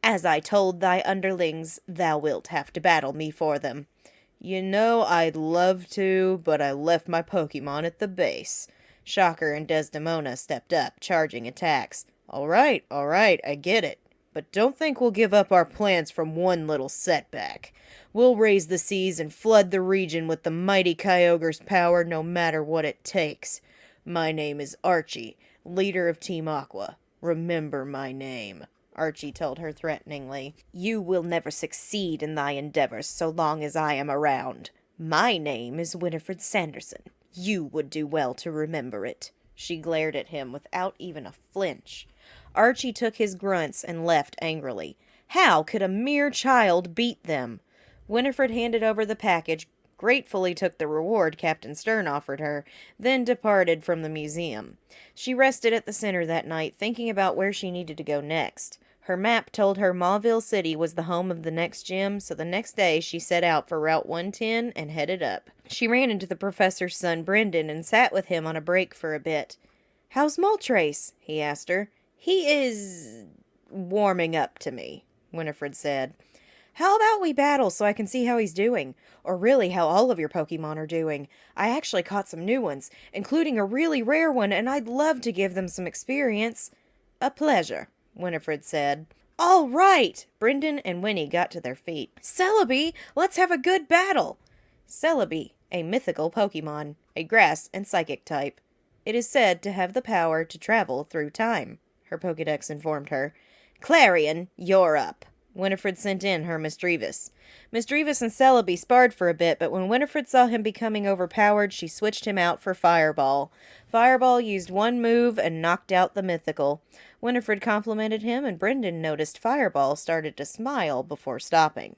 Speaker 1: As I told thy underlings, thou wilt have to battle me for them." "You know I'd love to, but I left my Pokemon at the base." Shocker and Desdemona stepped up, charging attacks. All right, I get it. But don't think we'll give up our plans from one little setback. We'll raise the seas and flood the region with the mighty Kyogre's power no matter what it takes. My name is Archie, leader of Team Aqua. Remember my name," Archie told her threateningly. "You will never succeed in thy endeavors so long as I am around. My name is Winifred Sanderson. You would do well to remember it." She glared at him without even a flinch. Archie took his grunts and left angrily. How could a mere child beat them? Winifred handed over the package, gratefully took the reward Captain Stern offered her, then departed from the museum. She rested at the center that night, thinking about where she needed to go next. Her map told her Mauville City was the home of the next gym, so the next day she set out for Route 110 and headed up. She ran into the professor's son, Brendan, and sat with him on a break for a bit. "How's Moltres?" he asked her. "He is warming up to me," Winifred said. "How about we battle so I can see how he's doing? Or really how all of your Pokemon are doing. I actually caught some new ones, including a really rare one, and I'd love to give them some experience." "A pleasure," Winifred said. "All right!" Brendan and Winnie got to their feet. "Celebi, let's have a good battle!" Celebi, a mythical Pokemon, a grass and psychic type. It is said to have the power to travel through time, her Pokedex informed her. "Clarion, you're up." Winifred sent in her Misdreavus. Misdreavus and Celebi sparred for a bit, but when Winifred saw him becoming overpowered, she switched him out for Fireball. Fireball used one move and knocked out the mythical. Winifred complimented him, and Brendan noticed Fireball started to smile before stopping.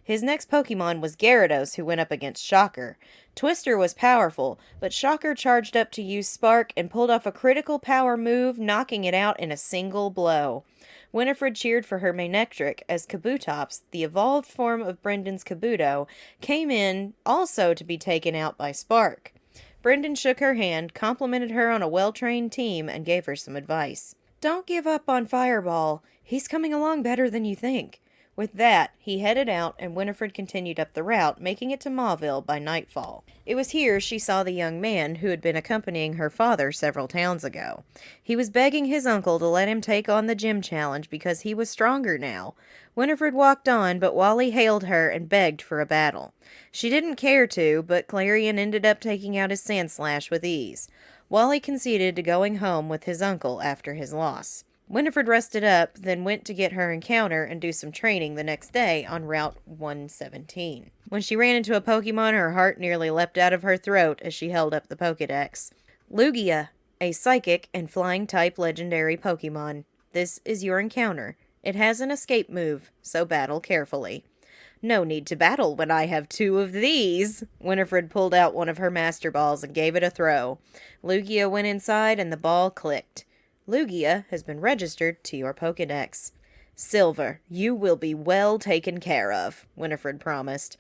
Speaker 1: His next Pokemon was Gyarados, who went up against Shocker. Twister was powerful, but Shocker charged up to use Spark and pulled off a critical power move, knocking it out in a single blow. Winifred cheered for her Manectric as Kabutops, the evolved form of Brendan's Kabuto, came in also to be taken out by Spark. Brendan shook her hand, complimented her on a well-trained team, and gave her some advice. "Don't give up on Fireball. He's coming along better than you think. With that, he headed out, and Winifred continued up the route, making it to Mauville by nightfall. It was here she saw the young man who had been accompanying her father several towns ago. He was begging his uncle to let him take on the gym challenge because he was stronger now. Winifred walked on, but Wally hailed her and begged for a battle. She didn't care to, but Clarion ended up taking out his Sandslash with ease. Wally conceded to going home with his uncle after his loss. Winifred rested up, then went to get her encounter and do some training the next day on Route 117. When she ran into a Pokemon, her heart nearly leapt out of her throat as she held up the Pokedex. Lugia, a psychic and flying-type legendary Pokemon. This is your encounter. It has an escape move, so battle carefully. No need to battle when I have 2 of these. Winifred pulled out one of her Master Balls and gave it a throw. Lugia went inside and the ball clicked. Lugia has been registered to your Pokedex. Silver, you will be well taken care of, Winifred promised.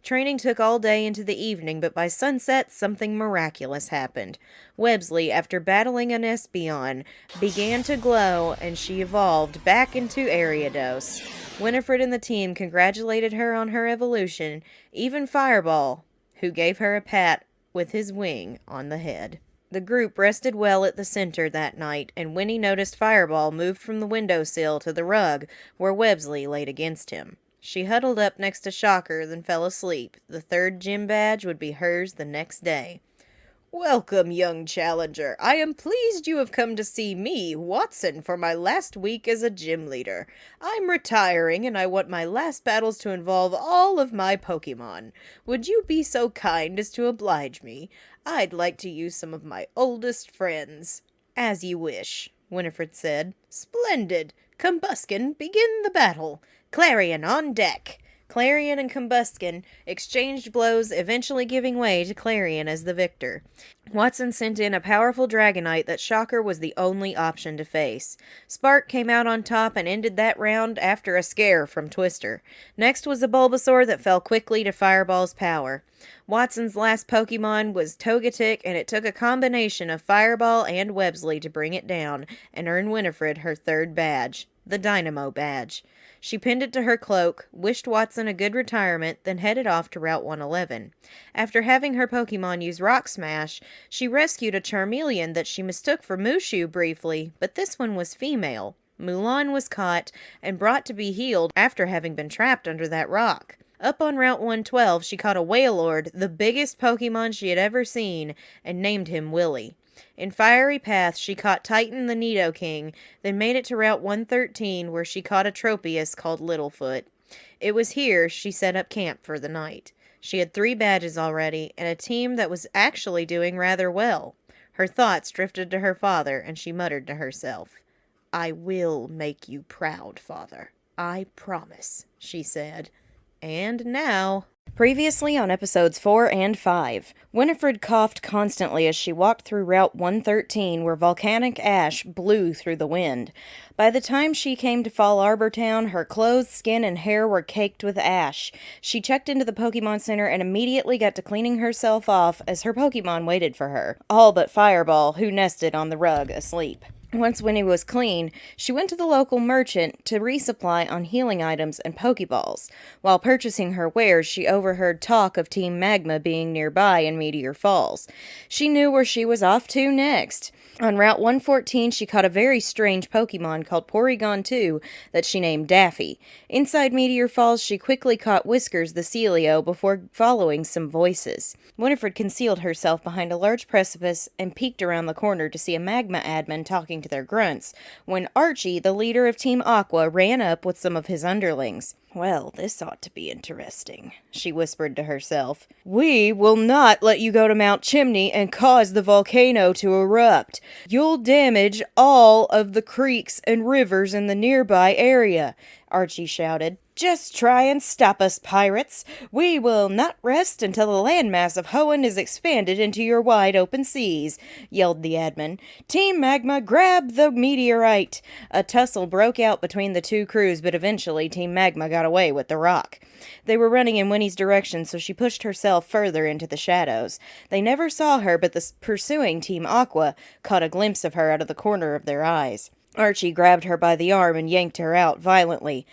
Speaker 1: Training took all day into the evening, but by sunset something miraculous happened. Websley, after battling an Espeon, began to glow, and she evolved back into Ariados. Winifred and the team congratulated her on her evolution, even Fireball, who gave her a pat with his wing on the head. The group rested well at the center that night, and Winnie noticed Fireball moved from the windowsill to the rug where Websley laid against him. She huddled up next to Shocker, then fell asleep. The 3rd gym badge would be hers the next day. Welcome, young challenger. I am pleased you have come to see me, Watson, for my last week as a gym leader. I'm retiring, and I want my last battles to involve all of my Pokemon. Would you be so kind as to oblige me? I'd like to use some of my oldest friends. As you wish, Winifred said. Splendid. Combuskin, begin the battle. Clarion on deck. Clarion and Combuskin exchanged blows, eventually giving way to Clarion as the victor. Watson sent in a powerful Dragonite that Shocker was the only option to face. Spark came out on top and ended that round after a scare from Twister. Next was a Bulbasaur that fell quickly to Fireball's power. Watson's last Pokemon was Togetic, and it took a combination of Fireball and Websley to bring it down and earn Winifred her 3rd badge, the Dynamo badge. She pinned it to her cloak, wished Watson a good retirement, then headed off to Route 111. After having her Pokemon use Rock Smash, she rescued a Charmeleon that she mistook for Mushu briefly, but this one was female. Mulan was caught and brought to be healed after having been trapped under that rock. Up on Route 112, she caught a Wailord, the biggest Pokemon she had ever seen, and named him Willy. In Fiery Path, she caught Titan the Nidoking, then made it to Route 113, where she caught a Tropius called Littlefoot. It was here she set up camp for the night. She had 3 badges already, and a team that was actually doing rather well. Her thoughts drifted to her father, and she muttered to herself. I will make you proud, Father. I promise, she said. And now... Previously on episodes 4 and 5, Winifred coughed constantly as she walked through Route 113 where volcanic ash blew through the wind. By the time she came to Fall Arbor Town, her clothes, skin, and hair were caked with ash. She checked into the Pokemon Center and immediately got to cleaning herself off as her Pokemon waited for her, all but Fireball, who nested on the rug asleep. Once Winnie was clean, she went to the local merchant to resupply on healing items and Pokeballs. While purchasing her wares, she overheard talk of Team Magma being nearby in Meteor Falls. She knew where she was off to next. On Route 114, she caught a very strange Pokemon called Porygon 2 that she named Daffy. Inside Meteor Falls, she quickly caught Whiskers the Celio before following some voices. Winifred concealed herself behind a large precipice and peeked around the corner to see a Magma admin talking to their grunts, when Archie, the leader of Team Aqua, ran up with some of his underlings. Well, this ought to be interesting, she whispered to herself. We will not let you go to Mount Chimney and cause the volcano to erupt. You'll damage all of the creeks and rivers in the nearby area, Archie shouted. Just try and stop us, pirates. We will not rest until the landmass of Hoenn is expanded into your wide-open seas, yelled the admin. Team Magma, grab the meteorite. A tussle broke out between the two crews, but eventually Team Magma got away with the rock. They were running in Winnie's direction, so she pushed herself further into the shadows. They never saw her, but the pursuing Team Aqua caught a glimpse of her out of the corner of their eyes. Archie grabbed her by the arm and yanked her out violently.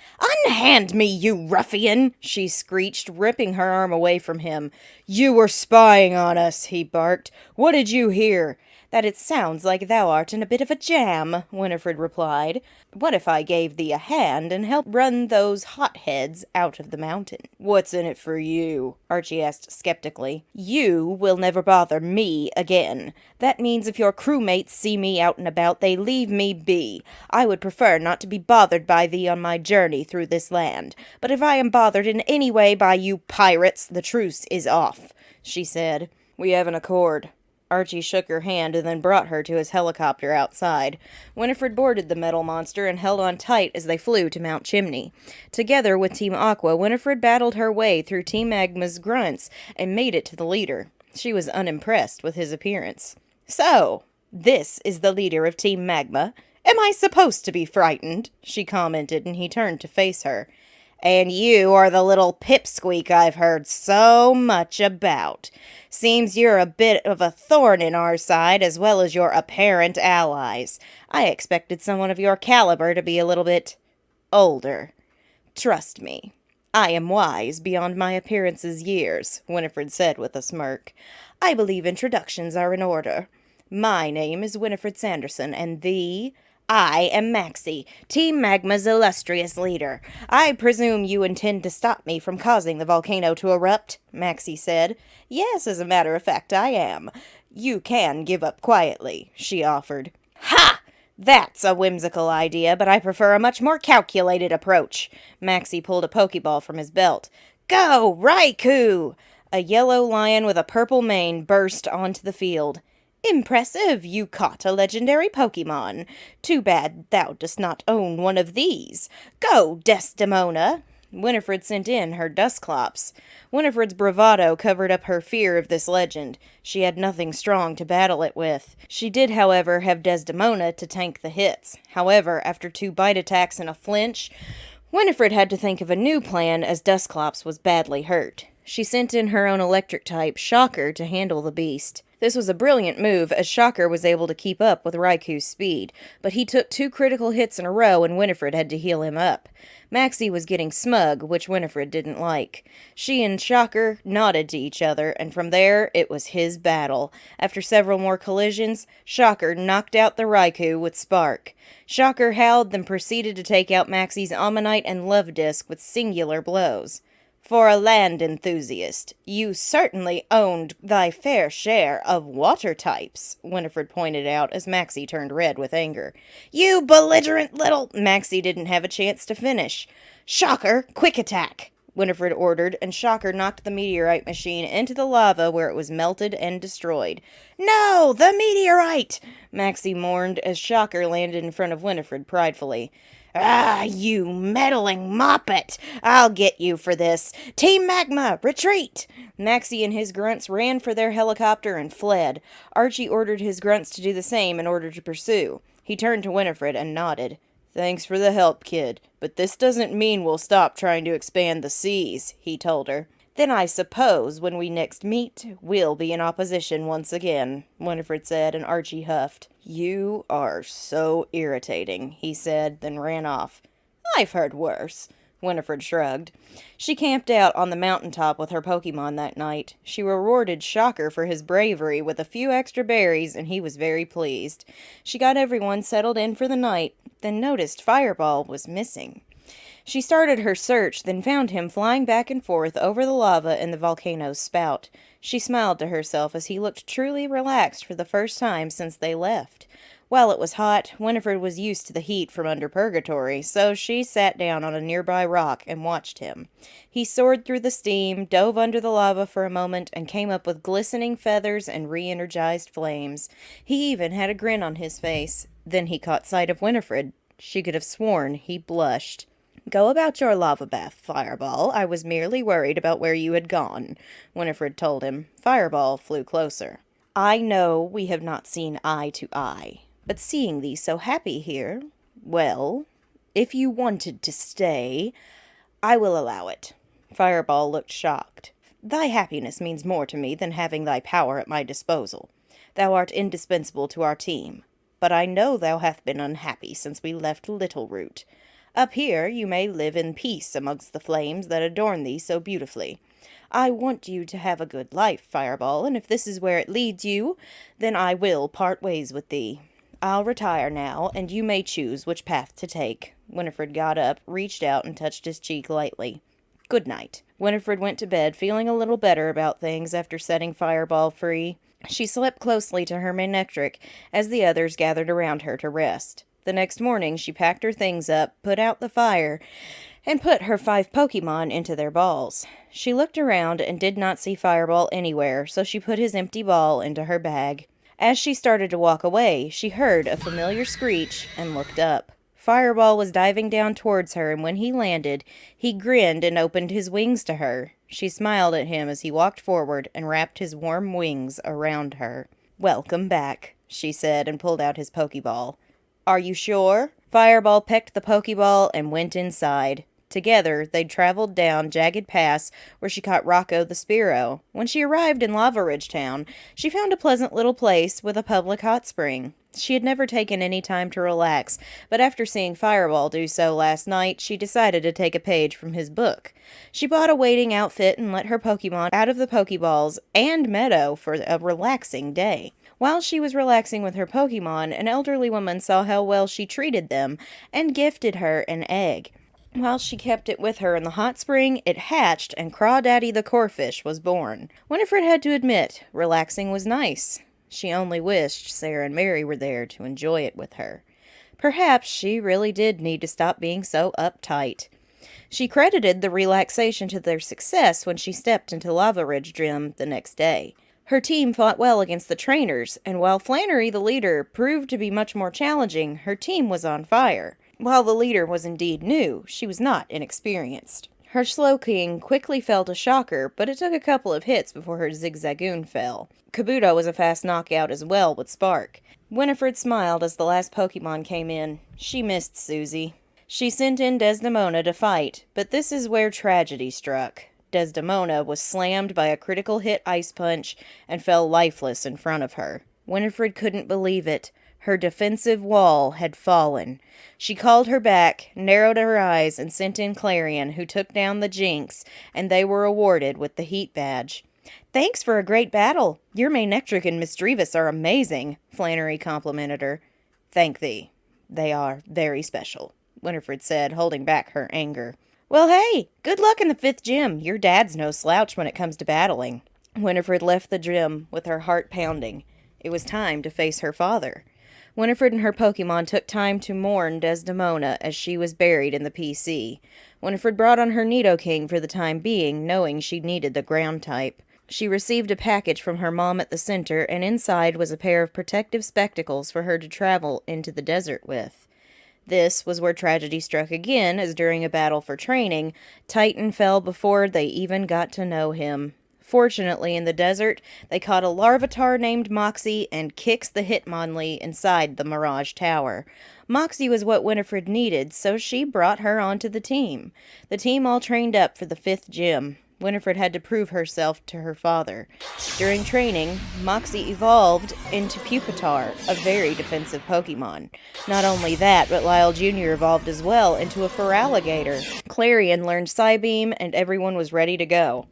Speaker 1: "Unhand me, you ruffian!" she screeched, ripping her arm away from him. "You were spying on us," he barked. "What did you hear?" "That it sounds like thou art in a bit of a jam," Winifred replied. "What if I gave thee a hand and helped run those hotheads out of the mountain?" "What's in it for you?" Archie asked skeptically. "You will never bother me again. That means if your crewmates see me out and about, they leave me be. I would prefer not to be bothered by thee on my journey through this land. But if I am bothered in any way by you pirates, the truce is off," she said. "We have an accord." Archie shook her hand and then brought her to his helicopter outside. Winifred boarded the metal monster and held on tight as they flew to Mount Chimney. Together with Team Aqua, Winifred battled her way through Team Magma's grunts and made it to the leader. She was unimpressed with his appearance. "So, this is the leader of Team Magma. Am I supposed to be frightened?" she commented, and he turned to face her. "And you are the little pipsqueak I've heard so much about. Seems you're a bit of a thorn in our side as well as your apparent allies. I expected someone of your caliber to be a little bit older. Trust me, I am wise beyond my appearance's years," Winifred said with a smirk. "I believe introductions are in order. My name is Winifred Sanderson, and thee? I am Maxie, Team Magma's illustrious leader. I presume you intend to stop me from causing the volcano to erupt," Maxie said. "Yes, as a matter of fact, I am. You can give up quietly," she offered. "Ha! That's a whimsical idea, but I prefer a much more calculated approach." Maxie pulled a Pokeball from his belt. "Go, Raikou!" A yellow lion with a purple mane burst onto the field. "Impressive, you caught a legendary Pokemon. Too bad thou dost not own one of these. Go, Desdemona!" Winifred sent in her Dusclops. Winifred's bravado covered up her fear of this legend. She had nothing strong to battle it with. She did, however, have Desdemona to tank the hits. However, after 2 bite attacks and a flinch, Winifred had to think of a new plan as Dusclops was badly hurt. She sent in her own electric-type, Shocker, to handle the beast. This was a brilliant move, as Shocker was able to keep up with Raikou's speed, but he took 2 critical hits in a row and Winifred had to heal him up. Maxie was getting smug, which Winifred didn't like. She and Shocker nodded to each other, and from there, it was his battle. After several more collisions, Shocker knocked out the Raikou with Spark. Shocker howled, then proceeded to take out Maxie's Ammonite and Love Disc with singular blows. "For a land enthusiast, you certainly owned thy fair share of water types," Winifred pointed out as Maxie turned red with anger. "You belligerent little—" Maxie didn't have a chance to finish. "Shocker, quick attack!" Winifred ordered, and Shocker knocked the meteorite machine into the lava where it was melted and destroyed. "No, the meteorite!" Maxie mourned as Shocker landed in front of Winifred pridefully. "Ah, you meddling moppet! I'll get you for this! Team Magma, retreat!" Maxie and his grunts ran for their helicopter and fled. Archie ordered his grunts to do the same in order to pursue. He turned to Winifred and nodded. "Thanks for the help, kid, but this doesn't mean we'll stop trying to expand the seas," he told her. "Then I suppose when we next meet, we'll be in opposition once again," Winifred said, and Archie huffed. "You are so irritating," he said, then ran off. "I've heard worse," Winifred shrugged. She camped out on the mountaintop with her Pokemon that night. She rewarded Shocker for his bravery with a few extra berries, and he was very pleased. She got everyone settled in for the night, then noticed Fireball was missing. She started her search, then found him flying back and forth over the lava in the volcano's spout. She smiled to herself as he looked truly relaxed for the first time since they left. While it was hot, Winifred was used to the heat from under purgatory, so she sat down on a nearby rock and watched him. He soared through the steam, dove under the lava for a moment, and came up with glistening feathers and re-energized flames. He even had a grin on his face. Then he caught sight of Winifred. She could have sworn he blushed. "Go about your lava bath, Fireball. I was merely worried about where you had gone," Winifred told him. Fireball flew closer. "I know we have not seen eye to eye, but seeing thee so happy here, well, if you wanted to stay, I will allow it." Fireball looked shocked. "Thy happiness means more to me than having thy power at my disposal. Thou art indispensable to our team. but I know thou hast been unhappy since we left Littleroot. Up here you may live in peace amongst the flames that adorn thee so beautifully. I want you to have a good life, Fireball, and if this is where it leads you, then I will part ways with thee. I'll retire now, and you may choose which path to take." Winifred got up, reached out, and touched his cheek lightly. "Good night." Winifred went to bed, feeling a little better about things after setting Fireball free. She slept closely to her Manectric as the others gathered around her to rest. The next morning, she packed her things up, put out the fire, and put her 5 Pokemon into their balls. She looked around and did not see Fireball anywhere, so she put his empty ball into her bag. As she started to walk away, she heard a familiar screech and looked up. Fireball was diving down towards her, and when he landed, he grinned and opened his wings to her. She smiled at him as he walked forward and wrapped his warm wings around her. "Welcome back," she said, and pulled out his Pokeball. "Are you sure?" Fireball pecked the Pokeball and went inside. Together, they traveled down Jagged Pass, where she caught Rocco the Spearow. When she arrived in Lava Ridge Town, she found a pleasant little place with a public hot spring. She had never taken any time to relax, but after seeing Fireball do so last night, she decided to take a page from his book. She bought a wading outfit and let her Pokemon out of the Pokeballs and meadow for a relaxing day. While she was relaxing with her Pokemon, an elderly woman saw how well she treated them and gifted her an egg. While she kept it with her in the hot spring, it hatched and Crawdaddy the Corphish was born. Winifred had to admit, relaxing was nice. She only wished Sarah and Mary were there to enjoy it with her. Perhaps she really did need to stop being so uptight. She credited the relaxation to their success when she stepped into Lava Ridge Gym the next day. Her team fought well against the trainers, and while Flannery, the leader, proved to be much more challenging, her team was on fire. While the leader was indeed new, she was not inexperienced. Her Slowking quickly felt a shocker, but it took a couple of hits before her Zigzagoon fell. Kabuto was a fast knockout as well with Spark. Winifred smiled as the last Pokemon came in. She missed Susie. She sent in Desdemona to fight, but this is where tragedy struck. Desdemona was slammed by a critical hit Ice Punch and fell lifeless in front of her. Winifred couldn't believe it. Her defensive wall had fallen. She called her back, narrowed her eyes, and sent in Clarion, who took down the Jinx, and they were awarded with the Heat Badge. "Thanks for a great battle. Your Manectric and Misdreavus are amazing," Flannery complimented her. "Thank thee. They are very special," Winifred said, holding back her anger. "Well, hey, good luck in the 5th gym. Your dad's no slouch when it comes to battling." Winifred left the gym with her heart pounding. It was time to face her father. Winifred and her Pokemon took time to mourn Desdemona as she was buried in the PC. Winifred brought on her Nidoking for the time being, knowing she needed the ground type. She received a package from her mom at the center, and inside was a pair of protective spectacles for her to travel into the desert with. This was where tragedy struck again, as during a battle for training, Titan fell before they even got to know him. Fortunately, in the desert, they caught a Larvitar named Moxie and kicked the Hitmonlee inside the Mirage Tower. Moxie was what Winifred needed, so she brought her onto the team. The team all trained up for the 5th gym. Winifred had to prove herself to her father. During training, Moxie evolved into Pupitar, a very defensive Pokemon. Not only that, but Lyle Jr. evolved as well into a Feraligatr. Clarion learned Psybeam, and everyone was ready to go.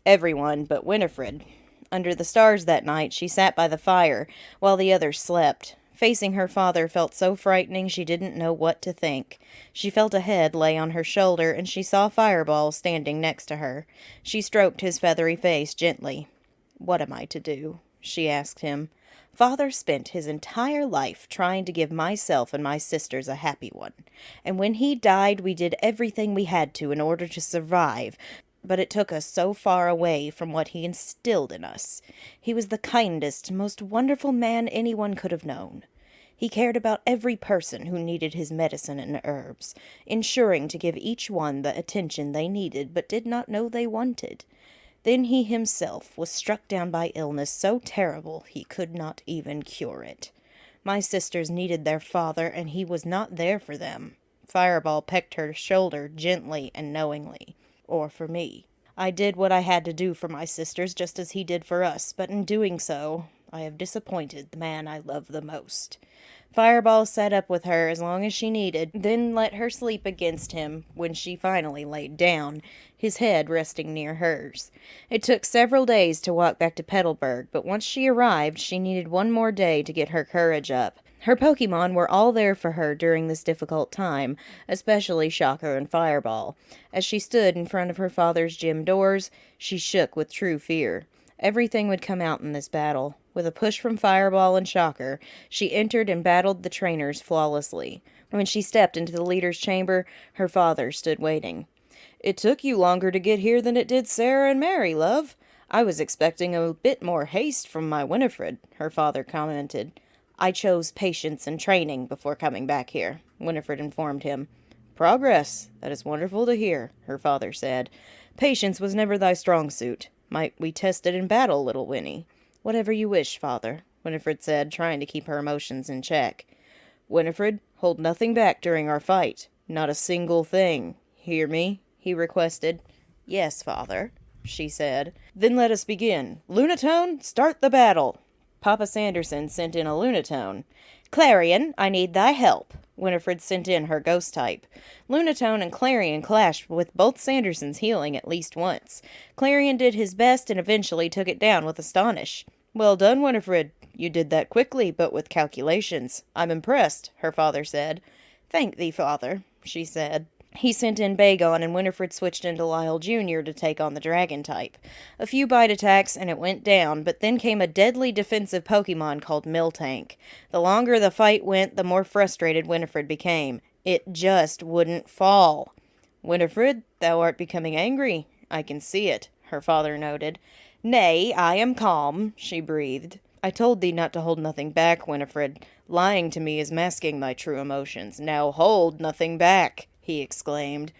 Speaker 1: Everyone but Winifred. Under the stars that night, she sat by the fire, while the others slept. Facing her father felt so frightening she didn't know what to think. She felt a head lay on her shoulder, and she saw Fireball standing next to her. She stroked his feathery face gently. "What am I to do?" she asked him. "Father spent his entire life trying to give myself and my sisters a happy one. And when he died, we did everything we had to in order to survive. But it took us so far away from what he instilled in us. He was the kindest, most wonderful man anyone could have known. He cared about every person who needed his medicine and herbs, ensuring to give each one the attention they needed but did not know they wanted. Then he himself was struck down by illness so terrible he could not even cure it. My sisters needed their father, and he was not there for them." Fireball pecked her shoulder gently and knowingly. "Or for me. I did what I had to do for my sisters just as he did for us, but in doing so, I have disappointed the man I love the most. Fireball sat up with her as long as she needed, then let her sleep against him when she finally laid down, his head resting near hers. It took several days to walk back to Petalburg, but once she arrived, she needed one more day to get her courage up. Her Pokemon were all there for her during this difficult time, especially Shocker and Fireball. As she stood in front of her father's gym doors, she shook with true fear. Everything would come out in this battle. With a push from Fireball and Shocker, she entered and battled the trainers flawlessly. When she stepped into the leader's chamber, her father stood waiting. "It took you longer to get here than it did Sarah and Mary, love. I was expecting a bit more haste from my Winifred," her father commented. "I chose patience and training before coming back here," Winifred informed him. "Progress. That is wonderful to hear," her father said. "Patience was never thy strong suit. Might we test it in battle, little Winnie?" "Whatever you wish, father," Winifred said, trying to keep her emotions in check. "Winifred, hold nothing back during our fight. Not a single thing. Hear me?" he requested. "Yes, father," she said. "Then let us begin. Lunatone, start the battle." Papa Sanderson sent in a Lunatone. "Clarion, I need thy help." Winifred sent in her ghost type. Lunatone and Clarion clashed, with both Sandersons healing at least once. Clarion did his best and eventually took it down with Astonish. "Well done, Winifred. You did that quickly, but with calculations. I'm impressed," her father said. "Thank thee, father," she said. He sent in Bagon, and Winifred switched into Lyle Jr. to take on the dragon type. A few bite attacks, and it went down, but then came a deadly defensive Pokemon called Miltank. The longer the fight went, the more frustrated Winifred became. It just wouldn't fall. "Winifred, thou art becoming angry. I can see it," her father noted. "Nay, I am calm," she breathed. "I told thee not to hold nothing back, Winifred. Lying to me is masking thy true emotions. Now hold nothing back," he exclaimed.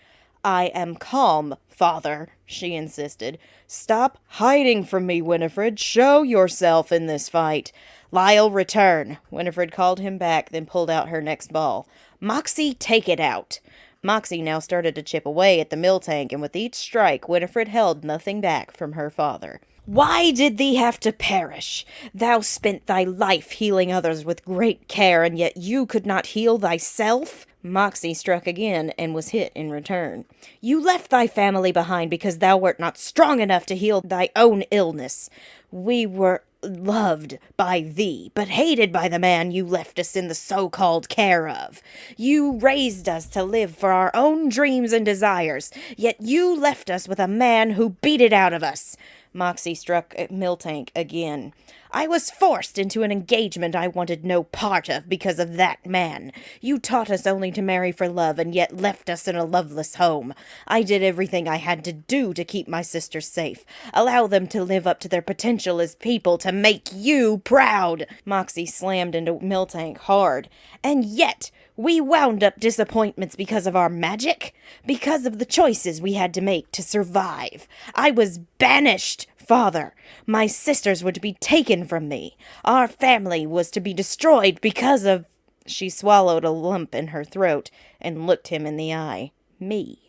Speaker 1: "I am calm, father," she insisted. "Stop hiding from me, Winifred. Show yourself in this fight." "Lyle, return," Winifred called him back, then pulled out her next ball. "Moxie, take it out." Moxie now started to chip away at the Miltank, and with each strike, Winifred held nothing back from her father. "Why did thee have to perish? Thou spent thy life healing others with great care, and yet you could not heal thyself?" Moxie struck again, and was hit in return. "You left thy family behind because thou wert not strong enough to heal thy own illness. We were loved by thee, but hated by the man you left us in the so-called care of. You raised us to live for our own dreams and desires, yet you left us with a man who beat it out of us." Moxie struck at Miltank again. "I was forced into an engagement I wanted no part of because of that man. You taught us only to marry for love, and yet left us in a loveless home. I did everything I had to do to keep my sisters safe, allow them to live up to their potential as people, to make you proud." Moxie slammed into Miltank hard. "And yet we wound up disappointments because of our magic, because of the choices we had to make to survive. I was banished, father. My sisters were to be taken from me. Our family was to be destroyed because of—" She swallowed a lump in her throat and looked him in the eye. "Me.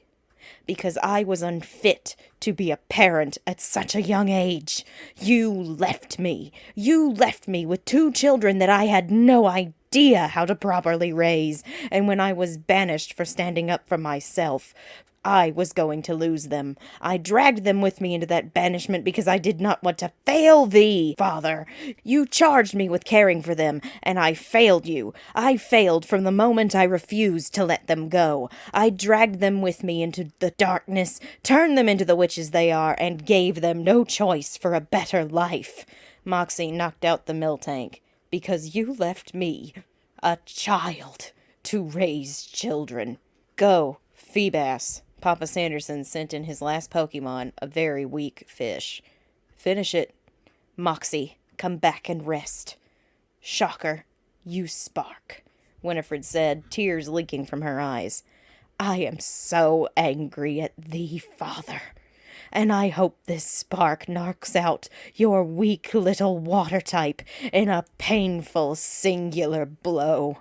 Speaker 1: Because I was unfit to be a parent at such a young age. You left me. You left me with 2 children that I had no idea how to properly raise, and when I was banished for standing up for myself, I was going to lose them. I dragged them with me into that banishment because I did not want to fail thee, father. You charged me with caring for them, and I failed you. I failed from the moment I refused to let them go. I dragged them with me into the darkness, turned them into the witches they are, and gave them no choice for a better life." Moxie knocked out the Miltank. "Because you left me, a child, to raise children. Go, Feebas." Papa Sanderson sent in his last Pokemon, a very weak fish. "Finish it. Moxie, come back and rest. Shocker, you spark," Winifred said, tears leaking from her eyes. "I am so angry at thee, father, and I hope this spark knocks out your weak little water type in a painful singular blow."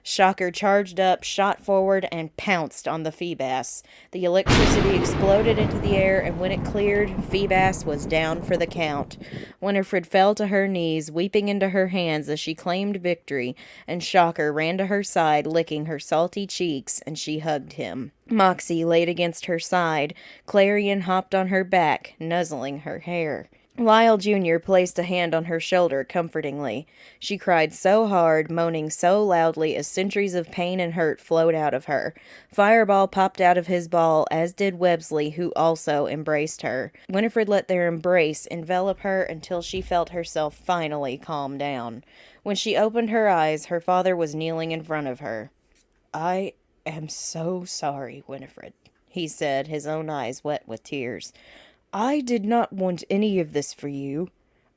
Speaker 1: Shocker charged up, shot forward, and pounced on the Feebass. The electricity exploded into the air, and when it cleared, Feebass was down for the count. Winifred fell to her knees, weeping into her hands as she claimed victory, and Shocker ran to her side, licking her salty cheeks, and she hugged him. Moxie laid against her side. Clarion hopped on her back, nuzzling her hair. Lyle Jr. placed a hand on her shoulder comfortingly. She cried so hard, moaning so loudly as centuries of pain and hurt flowed out of her. Fireball popped out of his ball, as did Websley, who also embraced her. Winifred let their embrace envelop her until she felt herself finally calm down. When she opened her eyes, her father was kneeling in front of her. "I am so sorry, Winifred," he said, his own eyes wet with tears. "I did not want any of this for you.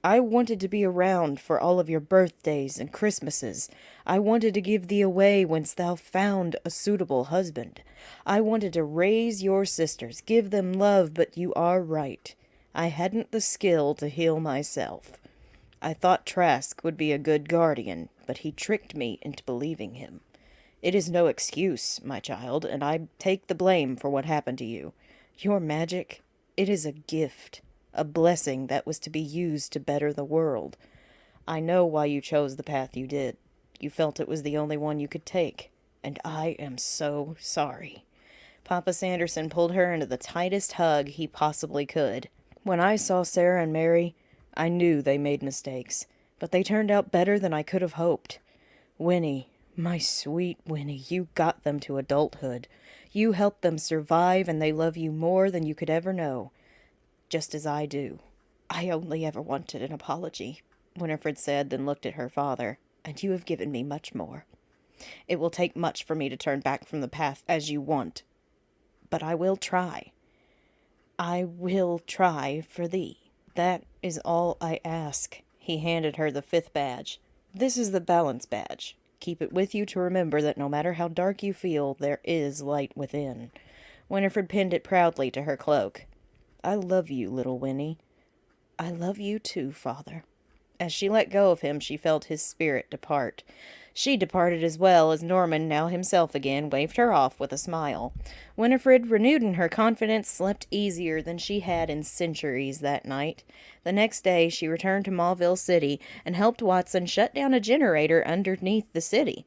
Speaker 1: I wanted to be around for all of your birthdays and Christmases. I wanted to give thee away whence thou found a suitable husband. I wanted to raise your sisters, give them love, but you are right. I hadn't the skill to heal myself. I thought Trask would be a good guardian, but he tricked me into believing him. It is no excuse, my child, and I take the blame for what happened to you. Your magic... it is a gift, a blessing that was to be used to better the world. I know why you chose the path you did. You felt it was the only one you could take, and I am so sorry." Papa Sanderson pulled her into the tightest hug he possibly could. "When I saw Sarah and Mary, I knew they made mistakes, but they turned out better than I could have hoped. Winnie, my sweet Winnie, you got them to adulthood. You helped them survive, and they love you more than you could ever know. Just as I do." "I only ever wanted an apology," Winifred said, then looked at her father. "And you have given me much more. It will take much for me to turn back from the path as you want. But I will try. I will try for thee. That is all I ask." He handed her the 5th badge. "This is the balance badge. Keep it with you to remember that no matter how dark you feel, there is light within." Winifred pinned it proudly to her cloak. "I love you, little Winnie." "I love you too, Father." As she let go of him, she felt his spirit depart. She departed as well as Norman, now himself again, waved her off with a smile. Winifred, renewed in her confidence, slept easier than she had in centuries that night. The next day she returned to Mauville City and helped Watson shut down a generator underneath the city.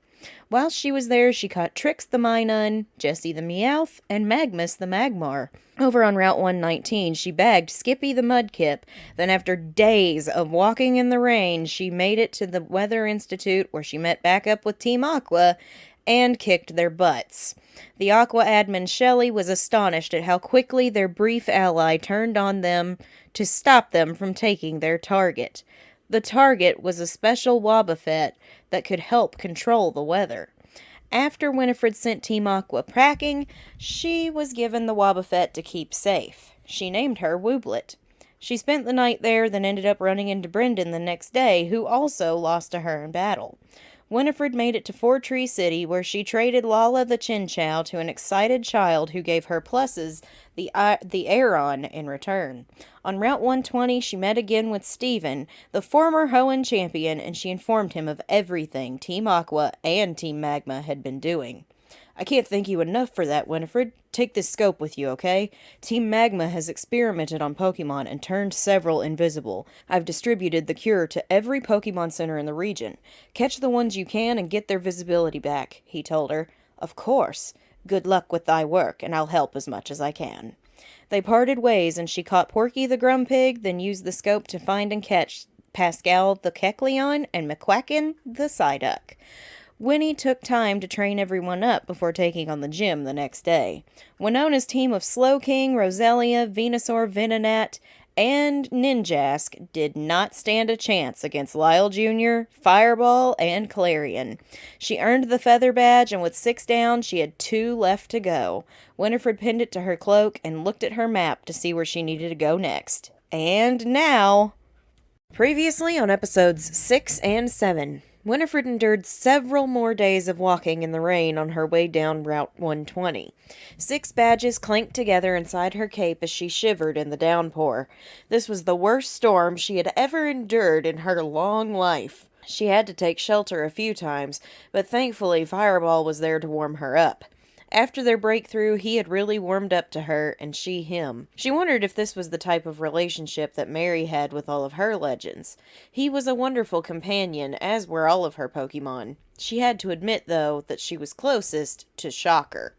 Speaker 1: While she was there, she caught Trix the Minun, Jessie the Meowth, and Magnus the Magmar. Over on Route 119, she bagged Skippy the Mudkip. Then after days of walking in the rain, she made it to the Weather Institute, where she met back up with Team Aqua and kicked their butts. The Aqua admin Shelley was astonished at how quickly their brief ally turned on them to stop them from taking their target. The target was a special Wobbuffet that could help control the weather. After Winifred sent Team Aqua packing, she was given the Wobbuffet to keep safe. She named her Wooblet. She spent the night there, then ended up running into Brendan the next day, who also lost to her in battle. Winifred made it to Four Tree City, where she traded Lala the Chinchow to an excited child who gave her pluses, the Aeron, in return. On Route 120, she met again with Steven, the former Hoenn champion, and she informed him of everything Team Aqua and Team Magma had been doing. "I can't thank you enough for that, Winifred. Take this scope with you, okay? Team Magma has experimented on Pokemon and turned several invisible. I've distributed the cure to every Pokemon Center in the region. Catch the ones you can and get their visibility back," he told her. "Of course. Good luck with thy work, and I'll help as much as I can." They parted ways, and she caught Porky the Grumpig, then used the scope to find and catch Pascal the Kecleon and McQuacken the Psyduck. Winnie took time to train everyone up before taking on the gym the next day. Winona's team of Slowking, Roselia, Venusaur, Venonat, and Ninjask did not stand a chance against Lyle Jr., Fireball, and Clarion. She earned the Feather Badge, and with 6 down, she had 2 left to go. Winifred pinned it to her cloak and looked at her map to see where she needed to go next. And now... Previously on episodes 6 and 7... Winifred endured several more days of walking in the rain on her way down Route 120. 6 badges clanked together inside her cape as she shivered in the downpour. This was the worst storm she had ever endured in her long life. She had to take shelter a few times, but thankfully Fireball was there to warm her up. After their breakthrough, he had really warmed up to her, and she him. She wondered if this was the type of relationship that Mary had with all of her legends. He was a wonderful companion, as were all of her Pokemon. She had to admit, though, that she was closest to Shocker.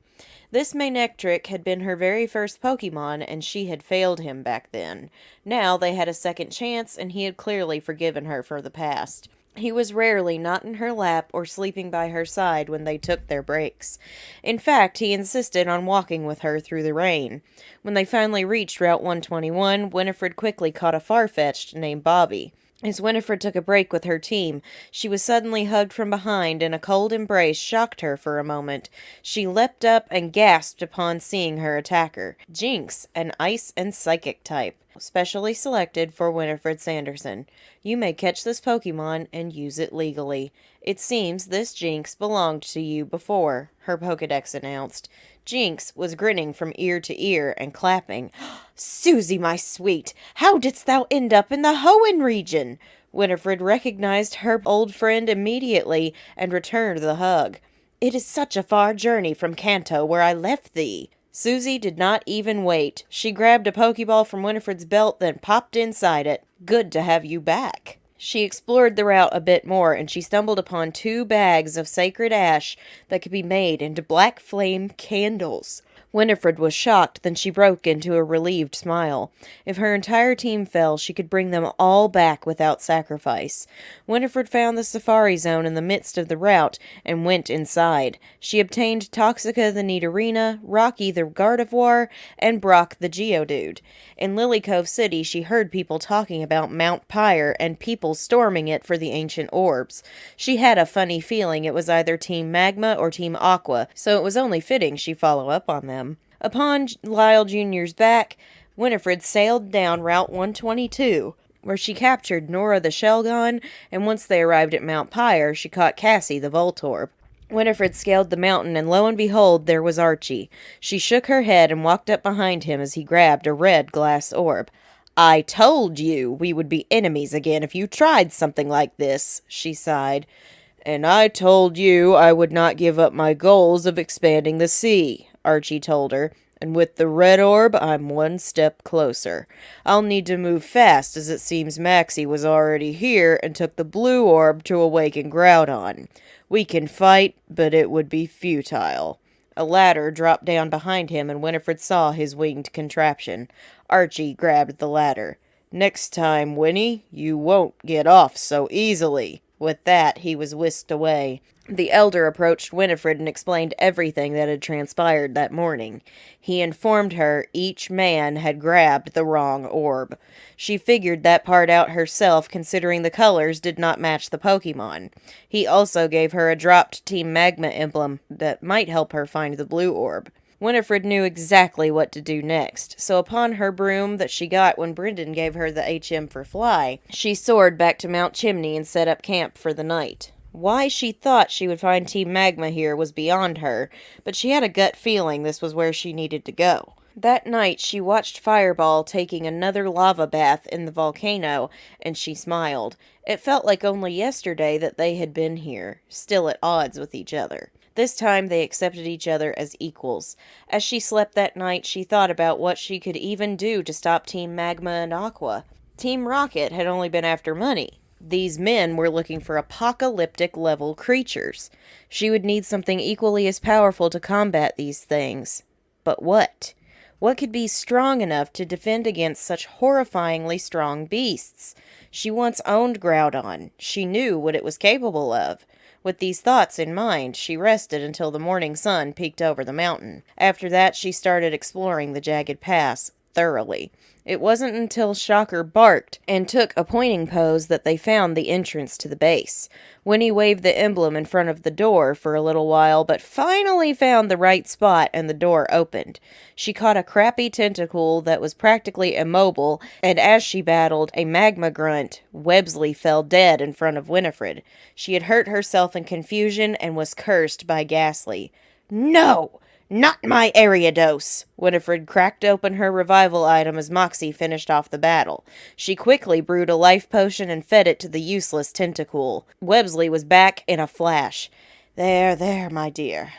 Speaker 1: This Manectric had been her very first Pokemon, and she had failed him back then. Now they had a second chance, and he had clearly forgiven her for the past. He was rarely not in her lap or sleeping by her side when they took their breaks. In fact, he insisted on walking with her through the rain. When they finally reached Route 121, Winifred quickly caught a Farfetch'd named Bobby. As Winifred took a break with her team, she was suddenly hugged from behind, and a cold embrace shocked her for a moment. She leapt up and gasped upon seeing her attacker, Jinx, an ice and psychic type, specially selected for Winifred Sanderson. You may catch this Pokemon and use it legally. It seems this Jinx belonged to you before, her Pokedex announced. Jinx was grinning from ear to ear and clapping. Susie, my sweet, how didst thou end up in the Hoenn region? Winifred recognized her old friend immediately and returned the hug. It is such a far journey from Kanto where I left thee. Susie did not even wait. She grabbed a Pokeball from Winifred's belt, then popped inside it. Good to have you back. She explored the route a bit more, and she stumbled upon 2 bags of sacred ash that could be made into black flame candles. Winifred was shocked, then she broke into a relieved smile. If her entire team fell, she could bring them all back without sacrifice. Winifred found the safari zone in the midst of the route and went inside. She obtained Toxica the Nidorina, Rocky the Gardevoir, and Brock the Geodude. In Lily Cove City, she heard people talking about Mount Pyre and people storming it for the ancient orbs. She had a funny feeling it was either Team Magma or Team Aqua, so it was only fitting she follow up on them. Upon Lyle Jr.'s back, Winifred sailed down Route 122, where she captured Nora the Shelgon, and once they arrived at Mount Pyre, she caught Cassie the Voltorb. Winifred scaled the mountain, and lo and behold, there was Archie. She shook her head and walked up behind him as he grabbed a red glass orb. I told you we would be enemies again if you tried something like this, she sighed. And I told you I would not give up my goals of expanding the sea, Archie told her, and with the red orb, I'm one step closer. I'll need to move fast, as it seems Maxie was already here and took the blue orb to awaken Groudon. We can fight, but it would be futile. A ladder dropped down behind him, and Winifred saw his winged contraption. Archie grabbed the ladder. Next time, Winnie, you won't get off so easily. With that, he was whisked away. The elder approached Winifred and explained everything that had transpired that morning. He informed her each man had grabbed the wrong orb. She figured that part out herself, considering the colors did not match the Pokemon. He also gave her a dropped Team Magma emblem that might help her find the blue orb. Winifred knew exactly what to do next, so upon her broom that she got when Brendan gave her the HM for Fly, she soared back to Mount Chimney and set up camp for the night. Why she thought she would find Team Magma here was beyond her, but she had a gut feeling this was where she needed to go. That night she watched Fireball taking another lava bath in the volcano, and she smiled. It felt like only yesterday that they had been here, still at odds with each other. This time they accepted each other as equals. As she slept that night, she thought about what she could even do to stop Team Magma and Aqua. Team Rocket had only been after money. These men were looking for apocalyptic-level creatures. She would need something equally as powerful to combat these things. But what? What could be strong enough to defend against such horrifyingly strong beasts? She once owned Groudon. She knew what it was capable of. With these thoughts in mind, she rested until the morning sun peeked over the mountain. After that, she started exploring the jagged pass thoroughly. It wasn't until Shocker barked and took a pointing pose that they found the entrance to the base. Winnie waved the emblem in front of the door for a little while, but finally found the right spot and the door opened. She caught a crappy tentacle that was practically immobile, and as she battled a magma grunt, Websley fell dead in front of Winifred. She had hurt herself in confusion and was cursed by Ghastly. No! Not my Ariados! Winifred cracked open her revival item as Moxie finished off the battle. She quickly brewed a life potion and fed it to the useless Tentacool. Websley was back in a flash. There, my dear.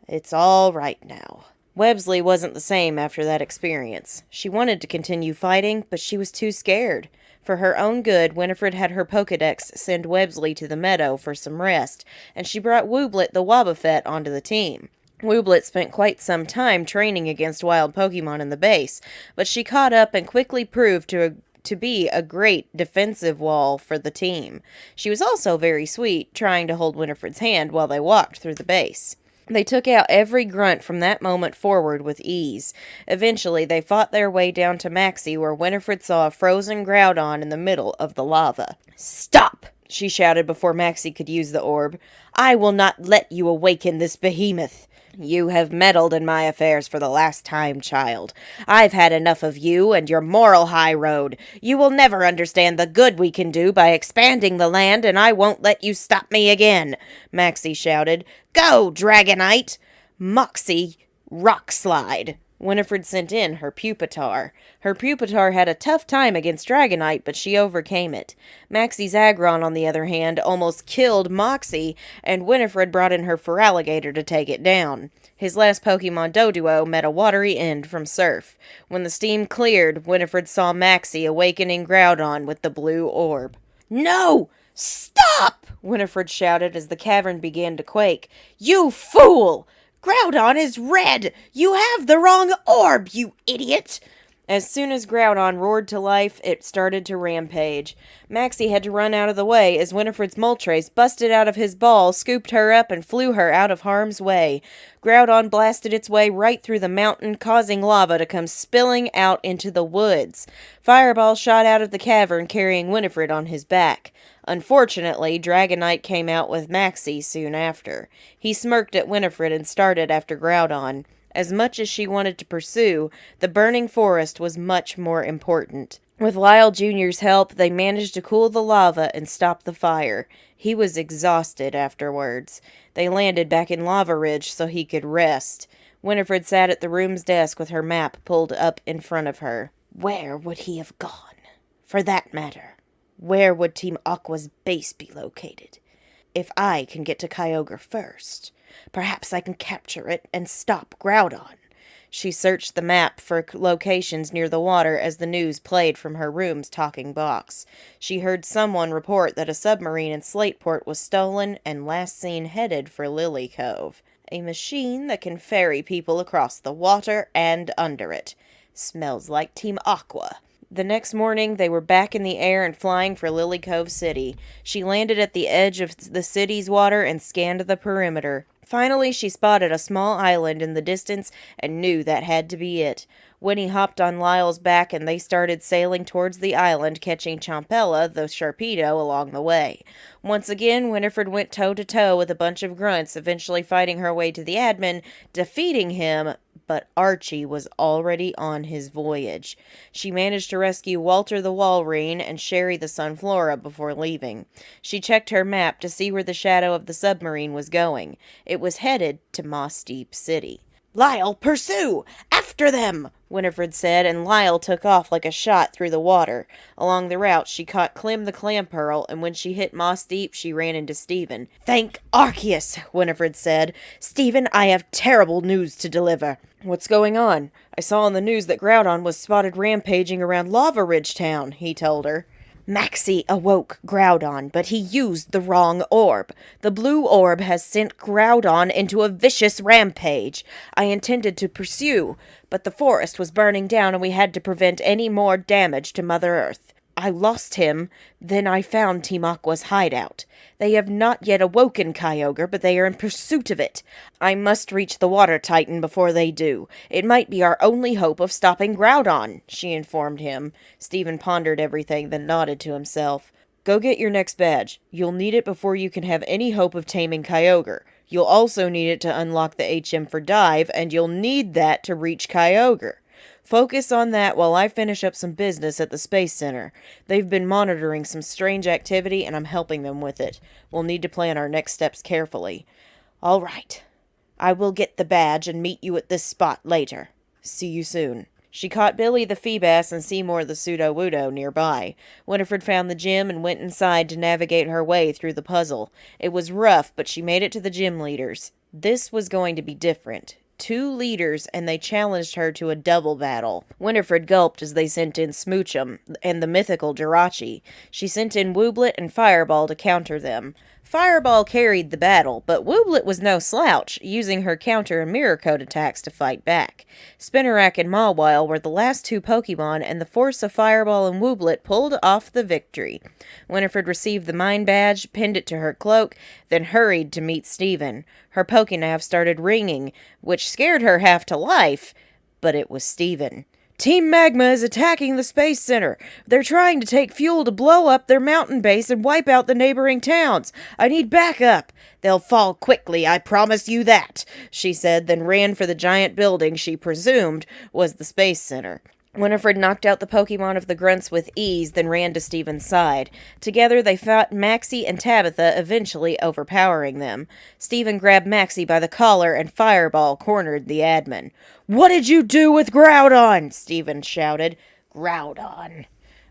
Speaker 1: It's all right now. Websley wasn't the same after that experience. She wanted to continue fighting, but she was too scared. For her own good, Winifred had her Pokedex send Websley to the meadow for some rest, and she brought Wooblet the Wobbuffet onto the team. Wooblet spent quite some time training against wild Pokemon in the base, but she caught up and quickly proved to be a great defensive wall for the team. She was also very sweet, trying to hold Winifred's hand while they walked through the base. They took out every grunt from that moment forward with ease. Eventually, they fought their way down to Maxie, where Winifred saw a frozen Groudon in the middle of the lava. "Stop!" she shouted before Maxie could use the orb. "I will not let you awaken this behemoth. You have meddled in my affairs for the last time, child. I've had enough of you and your moral high road. You will never understand the good we can do by expanding the land, and I won't let you stop me again," Maxie shouted. "Go, Dragonite!" Moxie, rock slide. Winifred sent in her Pupitar. Her Pupitar had a tough time against Dragonite, but she overcame it. Maxie's Aggron, on the other hand, almost killed Moxie, and Winifred brought in her Feraligatr to take it down. His last Pokemon, Doduo, met a watery end from Surf. When the steam cleared, Winifred saw Maxie awakening Groudon with the blue orb. "No! Stop!" Winifred shouted as the cavern began to quake. "You fool! Groudon is red! You have the wrong orb, you idiot!" As soon as Groudon roared to life, it started to rampage. Maxie had to run out of the way as Winifred's Moltres busted out of his ball, scooped her up, and flew her out of harm's way. Groudon blasted its way right through the mountain, causing lava to come spilling out into the woods. Fireball shot out of the cavern, carrying Winifred on his back. Unfortunately, Dragonite came out with Maxie soon after. He smirked at Winifred and started after Groudon. As much as she wanted to pursue, the burning forest was much more important. With Lyle Jr.'s help, they managed to cool the lava and stop the fire. He was exhausted afterwards. They landed back in Lava Ridge so he could rest. Winifred sat at the room's desk with her map pulled up in front of her. Where would he have gone? For that matter, where would Team Aqua's base be located? If I can get to Kyogre first, perhaps I can capture it and stop Groudon. She searched the map for locations near the water as the news played from her room's talking box. She heard someone report that a submarine in Slateport was stolen and last seen headed for Lily Cove. A machine that can ferry people across the water and under it. Smells like Team Aqua. The next morning, they were back in the air and flying for Lily Cove City. She landed at the edge of the city's water and scanned the perimeter. Finally, she spotted a small island in the distance and knew that had to be it. Winnie hopped on Lyle's back and they started sailing towards the island, catching Chompella, the Sharpedo, along the way. Once again, Winifred went toe-to-toe with a bunch of grunts, eventually fighting her way to the admin, defeating him, but Archie was already on his voyage. She managed to rescue Walter the Walrein and Sherry the Sunflora before leaving. She checked her map to see where the shadow of the submarine was going. It was headed to Moss Deep City. "Lyle, pursue! After them!" Winifred said, and Lyle took off like a shot through the water. Along the route, she caught Clem the Clampearl, and when she hit Moss Deep, she ran into Stephen. "Thank Arceus," Winifred said. "Stephen, I have terrible news to deliver." "What's going on? I saw on the news that Groudon was spotted rampaging around Lava Ridge Town," he told her. "Maxie awoke Groudon, but he used the wrong orb. The blue orb has sent Groudon into a vicious rampage. I intended to pursue, but the forest was burning down and we had to prevent any more damage to Mother Earth. I lost him, then I found Team Aqua's hideout. They have not yet awoken Kyogre, but they are in pursuit of it. I must reach the Water Titan before they do. It might be our only hope of stopping Groudon," she informed him. Stephen pondered everything, then nodded to himself. "Go get your next badge. You'll need it before you can have any hope of taming Kyogre. You'll also need it to unlock the HM for Dive, and you'll need that to reach Kyogre. Focus on that while I finish up some business at the Space Center. They've been monitoring some strange activity, and I'm helping them with it. We'll need to plan our next steps carefully." "All right." I will get the badge and meet you at this spot later. See you soon. She caught Billy the Feebass and Seymour the Pseudo-Wudo nearby. Winifred found the gym and went inside to navigate her way through the puzzle. It was rough, but she made it to the gym leaders. This was going to be different. 2 leaders, and they challenged her to a double battle. Winifred gulped as they sent in Smoochum and the mythical Jirachi. She sent in Wooblet and Fireball to counter them. Fireball carried the battle, but Wooblet was no slouch, using her counter and mirror coat attacks to fight back. Spinarak and Mawile were the last 2 Pokemon, and the force of Fireball and Wooblet pulled off the victory. Winifred received the Mind Badge, pinned it to her cloak, then hurried to meet Steven. Her Pokénav started ringing, which scared her half to life, but it was Steven. Team Magma is attacking the Space Center. They're trying to take fuel to blow up their mountain base and wipe out the neighboring towns. I need backup. They'll fall quickly, I promise you that, she said, then ran for the giant building she presumed was the Space Center. Winifred knocked out the Pokemon of the grunts with ease, then ran to Steven's side. Together they fought Maxie and Tabitha, eventually overpowering them. Steven grabbed Maxie by the collar and Fireball cornered the admin. What did you do with Groudon? Steven shouted. Groudon.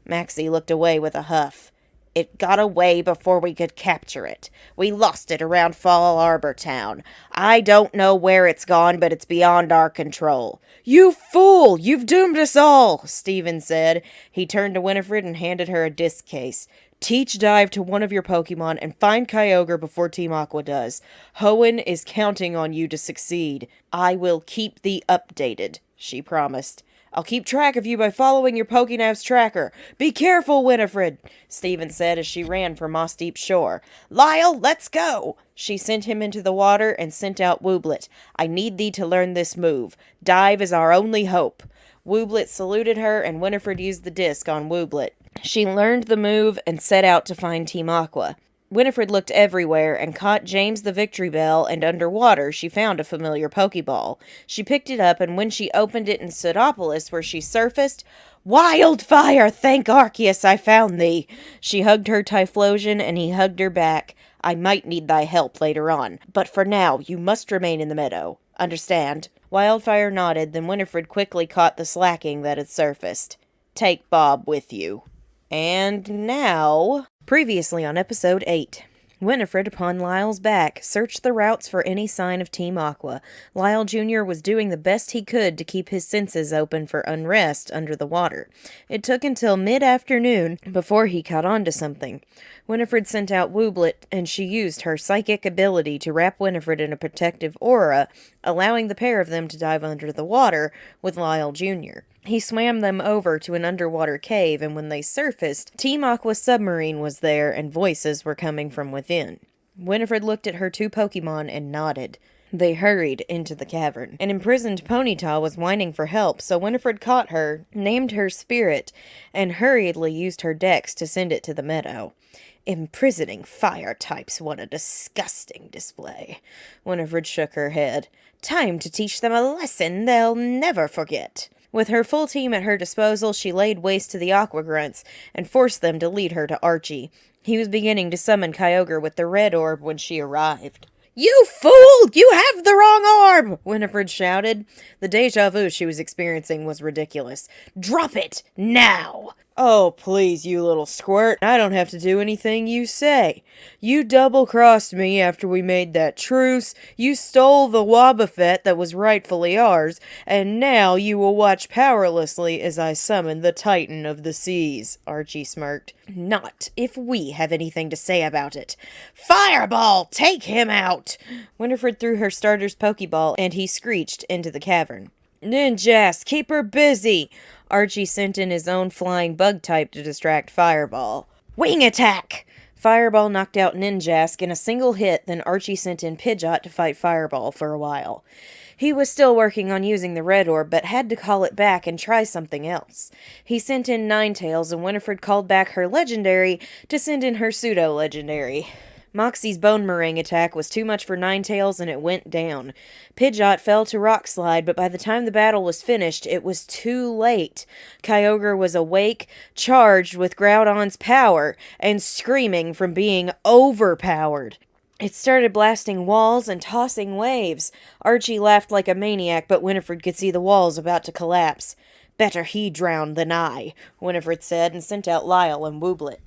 Speaker 1: Maxie looked away with a huff. It got away before we could capture it. We lost it around Fall Arbor Town. I don't know where it's gone, but it's beyond our control. You fool! You've doomed us all, Steven said. He turned to Winifred and handed her a disc case. Teach Dive to one of your Pokemon and find Kyogre before Team Aqua does. Hoenn is counting on you to succeed. I will keep thee updated, she promised. I'll keep track of you by following your Pokénav's tracker. Be careful, Winifred, Steven said as she ran for Moss Deep Shore. Lyle, let's go! She sent him into the water and sent out Wooblet. I need thee to learn this move. Dive is our only hope. Wooblet saluted her and Winifred used the disc on Wooblet. She learned the move and set out to find Team Aqua. Winifred looked everywhere and caught James the Victory Bell, and underwater she found a familiar Pokeball. She picked it up, and when she opened it in Pseudopolis, where she surfaced, Wildfire! Thank Arceus I found thee! She hugged her Typhlosion, and he hugged her back. I might need thy help later on, but for now you must remain in the meadow. Understand? Wildfire nodded, then Winifred quickly caught the slacking that had surfaced. Take Bob with you. And now... Previously on Episode 8. Winifred, upon Lyle's back, searched the routes for any sign of Team Aqua. Lyle Jr. was doing the best he could to keep his senses open for unrest under the water. It took until mid-afternoon before he caught on to something. Winifred sent out Wooblet, and she used her psychic ability to wrap Winifred in a protective aura, allowing the pair of them to dive under the water with Lyle Jr. He swam them over to an underwater cave, and when they surfaced, Team Aqua's submarine was there, and voices were coming from within. Winifred looked at her 2 Pokemon and nodded. They hurried into the cavern. An imprisoned Ponyta was whining for help, so Winifred caught her, named her Spirit, and hurriedly used her dex to send it to the meadow. Imprisoning fire types, what a disgusting display. Winifred shook her head. Time to teach them a lesson they'll never forget. With her full team at her disposal, she laid waste to the Aqua Grunts and forced them to lead her to Archie. He was beginning to summon Kyogre with the red orb when she arrived. You fool! You have the wrong orb! Winifred shouted. The deja vu she was experiencing was ridiculous. Drop it! Now! Oh, please, you little squirt. I don't have to do anything you say. You double-crossed me after we made that truce, you stole the Wobbuffet that was rightfully ours, and now you will watch powerlessly as I summon the Titan of the Seas, Archie smirked. Not if we have anything to say about it. Fireball! Take him out! Winifred threw her starter's Pokeball, and he screeched into the cavern. Ninjask, keep her busy! Archie sent in his own flying bug type to distract Fireball. Wing attack! Fireball knocked out Ninjask in a single hit, then Archie sent in Pidgeot to fight Fireball for a while. He was still working on using the red orb, but had to call it back and try something else. He sent in Ninetales, and Winifred called back her legendary to send in her pseudo-legendary. Moxie's Bone Meringue attack was too much for Ninetales, and it went down. Pidgeot fell to Rock Slide, but by the time the battle was finished, it was too late. Kyogre was awake, charged with Groudon's power, and screaming from being overpowered. It started blasting walls and tossing waves. Archie laughed like a maniac, but Winifred could see the walls about to collapse. Better he drown than I, Winifred said, and sent out Lyle and Wooblet.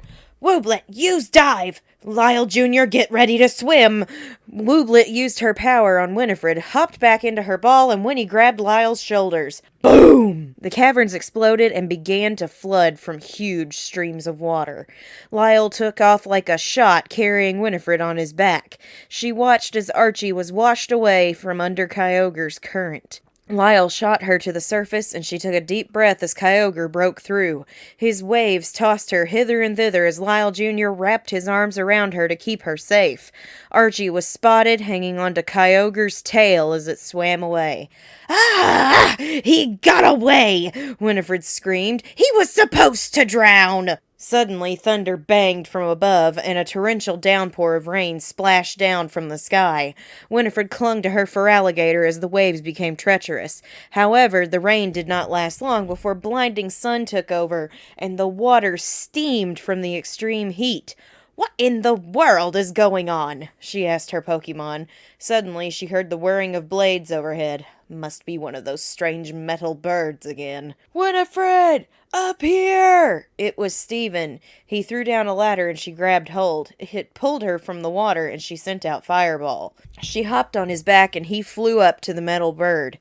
Speaker 1: Wooblet, use dive! Lyle Jr., get ready to swim! Wooblet used her power on Winifred, hopped back into her ball, and Winnie grabbed Lyle's shoulders. Boom! The caverns exploded and began to flood from huge streams of water. Lyle took off like a shot, carrying Winifred on his back. She watched as Archie was washed away from under Kyogre's current. Lyle shot her to the surface, and she took a deep breath as Kyogre broke through. His waves tossed her hither and thither as Lyle Jr. wrapped his arms around her to keep her safe. Archie was spotted, hanging onto Kyogre's tail as it swam away. Ah! He got away! Winifred screamed. He was supposed to drown! Suddenly, thunder banged from above, and a torrential downpour of rain splashed down from the sky. Winifred clung to her feraligator as the waves became treacherous. However, the rain did not last long before blinding sun took over, and the water steamed from the extreme heat. What in the world is going on? She asked her Pokemon. Suddenly, she heard the whirring of blades overhead. Must be one of those strange metal birds again. Winifred! Up here! It was Stephen. He threw down a ladder and she grabbed hold. It pulled her from the water and she sent out Fireball. She hopped on his back and he flew up to the metal bird.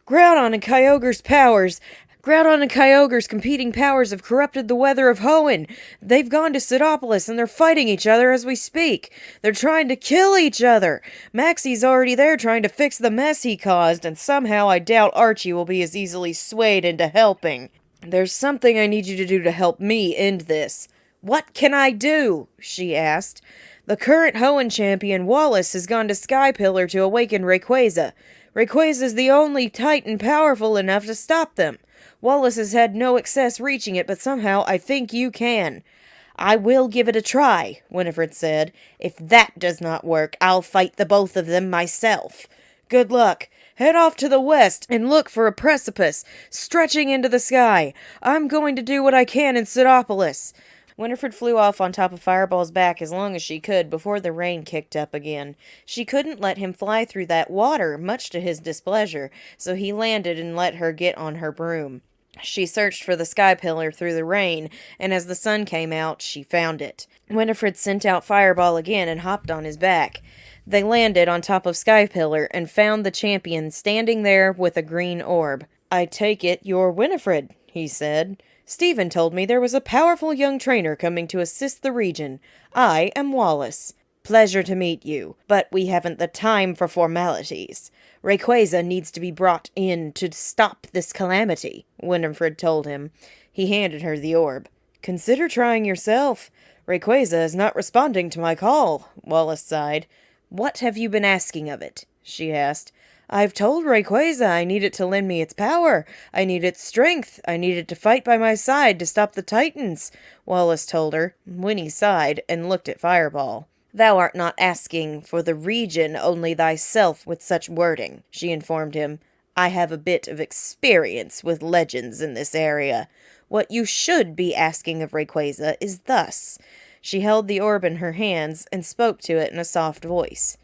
Speaker 1: Groudon and Kyogre's powers! Groudon and Kyogre's competing powers have corrupted the weather of Hoenn. They've gone to Sidopolis and they're fighting each other as we speak. They're trying to kill each other. Maxie's already there trying to fix the mess he caused, and somehow I doubt Archie will be as easily swayed into helping. There's something I need you to do to help me end this. What can I do? She asked. The current Hoenn champion, Wallace, has gone to Sky Pillar to awaken Rayquaza. Rayquaza's the only Titan powerful enough to stop them. Wallace has had no success reaching it, but somehow I think you can. I will give it a try, Winifred said. If that does not work, I'll fight the both of them myself. Good luck. Head off to the west and look for a precipice stretching into the sky. I'm going to do what I can in Sidopolis. Winifred flew off on top of Fireball's back as long as she could before the rain kicked up again. She couldn't let him fly through that water, much to his displeasure, so he landed and let her get on her broom. She searched for the Sky Pillar through the rain, and as the sun came out, she found it. Winifred sent out Fireball again and hopped on his back. They landed on top of Sky Pillar and found the champion standing there with a green orb. I take it you're Winifred, he said. Stephen told me there was a powerful young trainer coming to assist the region. I am Wallace. Pleasure to meet you, but we haven't the time for formalities. Rayquaza needs to be brought in to stop this calamity, Winifred told him. He handed her the orb. Consider trying yourself. Rayquaza is not responding to my call, Wallace sighed. What have you been asking of it? She asked. I've told Rayquaza I need it to lend me its power. I need its strength. I need it to fight by my side to stop the Titans, Wallace told her. Winnie sighed and looked at Fireball. Thou art not asking for the region, only thyself with such wording, she informed him. I have a bit of experience with legends in this area. What you should be asking of Rayquaza is thus. She held the orb in her hands and spoke to it in a soft voice.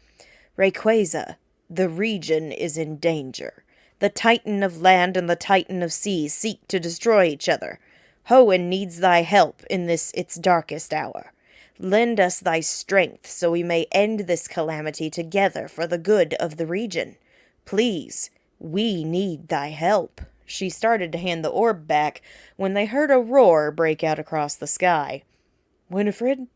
Speaker 1: Rayquaza, the region is in danger. The Titan of land and the Titan of sea seek to destroy each other. Hoenn needs thy help in this its darkest hour. Lend us thy strength so we may end this calamity together for the good of the region. Please, we need thy help. She started to hand the orb back when they heard a roar break out across the sky. Winifred,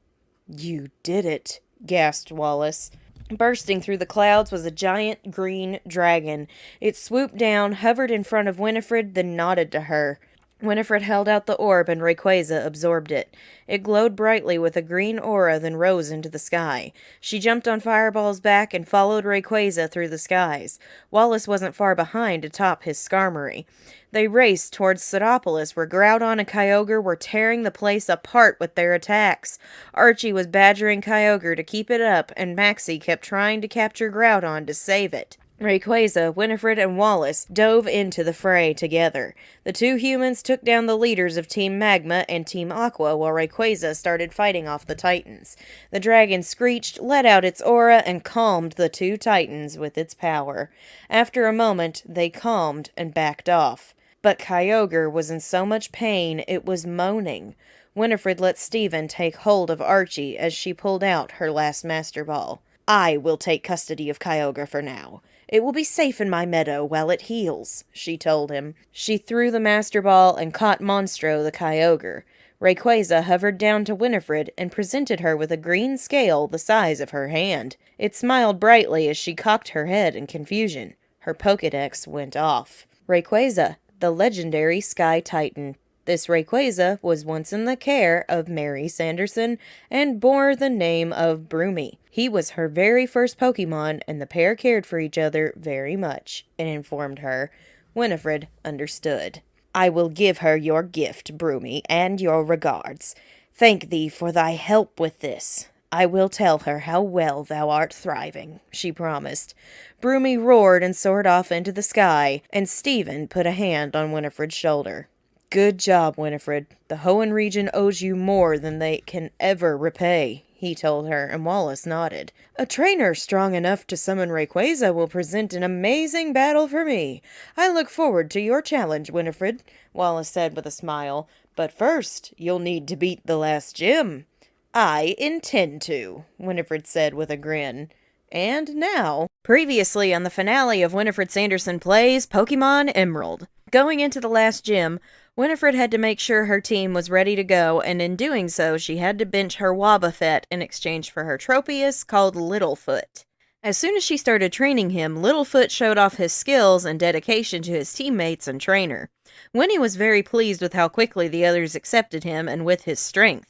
Speaker 1: you did it, gasped Wallace. Bursting through the clouds was a giant green dragon. It swooped down, hovered in front of Winifred, then nodded to her. Winifred held out the orb and Rayquaza absorbed it. It glowed brightly with a green aura, then rose into the sky. She jumped on Fireball's back and followed Rayquaza through the skies. Wallace wasn't far behind to top his Skarmory. They raced towards Sidopolis, where Groudon and Kyogre were tearing the place apart with their attacks. Archie was badgering Kyogre to keep it up, and Maxie kept trying to capture Groudon to save it. Rayquaza, Winifred, and Wallace dove into the fray together. The two humans took down the leaders of Team Magma and Team Aqua while Rayquaza started fighting off the Titans. The dragon screeched, let out its aura, and calmed the two Titans with its power. After a moment, they calmed and backed off. But Kyogre was in so much pain it was moaning. Winifred let Steven take hold of Archie as she pulled out her last Master Ball. I will take custody of Kyogre for now. It will be safe in my meadow while it heals, she told him. She threw the Master Ball and caught Monstro the Kyogre. Rayquaza hovered down to Winifred and presented her with a green scale the size of her hand. It smiled brightly as she cocked her head in confusion. Her Pokedex went off. Rayquaza, the legendary Sky Titan. This Rayquaza was once in the care of Mary Sanderson and bore the name of Broomy. He was her very first Pokemon, and the pair cared for each other very much, it informed her. Winifred understood. I will give her your gift, Broomy, and your regards. Thank thee for thy help with this. I will tell her how well thou art thriving, she promised. Broomy roared and soared off into the sky, and Steven put a hand on Winifred's shoulder. Good job, Winifred. The Hoenn region owes you more than they can ever repay, he told her, and Wallace nodded. A trainer strong enough to summon Rayquaza will present an amazing battle for me. I look forward to your challenge, Winifred, Wallace said with a smile. But first, you'll need to beat the last gym. I intend to, Winifred said with a grin. And now, previously on the finale of Winifred Sanderson Plays Pokemon Emerald. Going into the last gym, Winifred had to make sure her team was ready to go, and in doing so, she had to bench her Wobbuffet in exchange for her Tropius called Littlefoot. As soon as she started training him, Littlefoot showed off his skills and dedication to his teammates and trainer. Winnie was very pleased with how quickly the others accepted him and with his strength.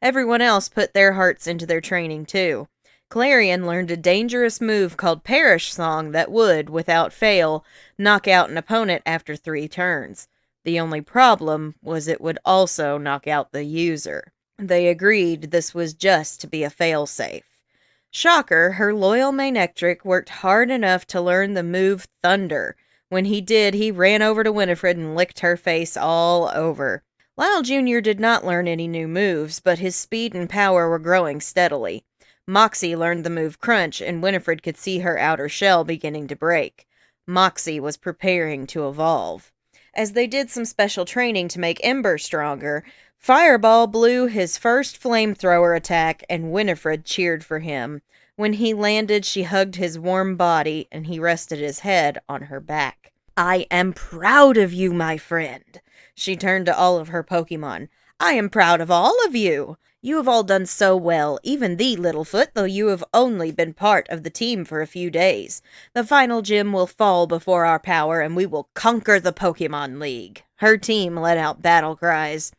Speaker 1: Everyone else put their hearts into their training too. Clarion learned a dangerous move called Perish Song that would, without fail, knock out an opponent after 3 turns. The only problem was it would also knock out the user. They agreed this was just to be a failsafe. Shocker, her loyal Manectric worked hard enough to learn the move Thunder. When he did, he ran over to Winifred and licked her face all over. Lyle Jr. did not learn any new moves, but his speed and power were growing steadily. Moxie learned the move Crunch, and Winifred could see her outer shell beginning to break. Moxie was preparing to evolve. As they did some special training to make Ember stronger, Fireball blew his first flamethrower attack, and Winifred cheered for him. When he landed, she hugged his warm body, and he rested his head on her back. I am proud of you, my friend. She turned to all of her Pokemon. I am proud of all of you. You have all done so well, even thee, Littlefoot, though you have only been part of the team for a few days. The final gym will fall before our power, and we will conquer the Pokemon League. Her team let out battle cries.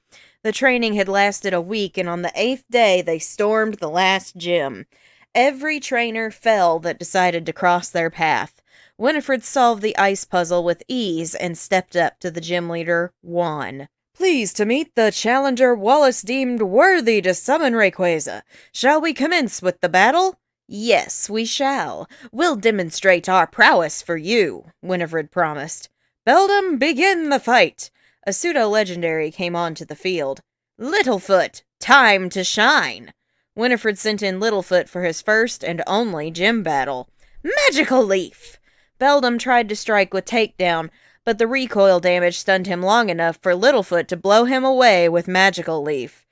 Speaker 1: The training had lasted a week, and on the 8th day, they stormed the last gym. Every trainer fell that decided to cross their path. Winifred solved the ice puzzle with ease and stepped up to the gym leader, Juan. Pleased to meet the challenger Wallace deemed worthy to summon Rayquaza. Shall we commence with the battle? Yes, we shall. We'll demonstrate our prowess for you, Winifred promised. Beldam, begin the fight. A pseudo-legendary came onto the field. Littlefoot, time to shine. Winifred sent in Littlefoot for his first and only gym battle. Magical Leaf! Beldam tried to strike with Takedown, but the recoil damage stunned him long enough for Littlefoot to blow him away with Magical Leaf.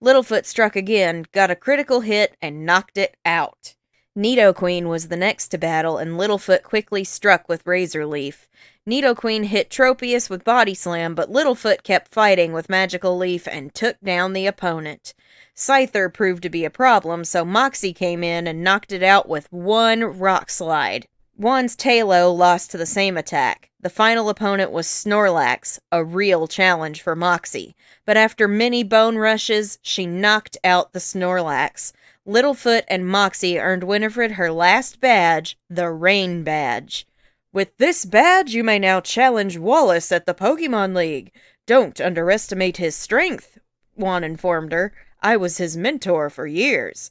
Speaker 1: Littlefoot struck again, got a critical hit, and knocked it out. Nidoqueen was the next to battle, and Littlefoot quickly struck with Razor Leaf. Nidoqueen hit Tropius with Body Slam, but Littlefoot kept fighting with Magical Leaf and took down the opponent. Scyther proved to be a problem, so Moxie came in and knocked it out with one Rock Slide. Juan's Tailo lost to the same attack. The final opponent was Snorlax, a real challenge for Moxie. But after many bone rushes, she knocked out the Snorlax. Littlefoot and Moxie earned Winifred her last badge, the Rain Badge. With this badge, you may now challenge Wallace at the Pokemon League. Don't underestimate his strength, Juan informed her. I was his mentor for years.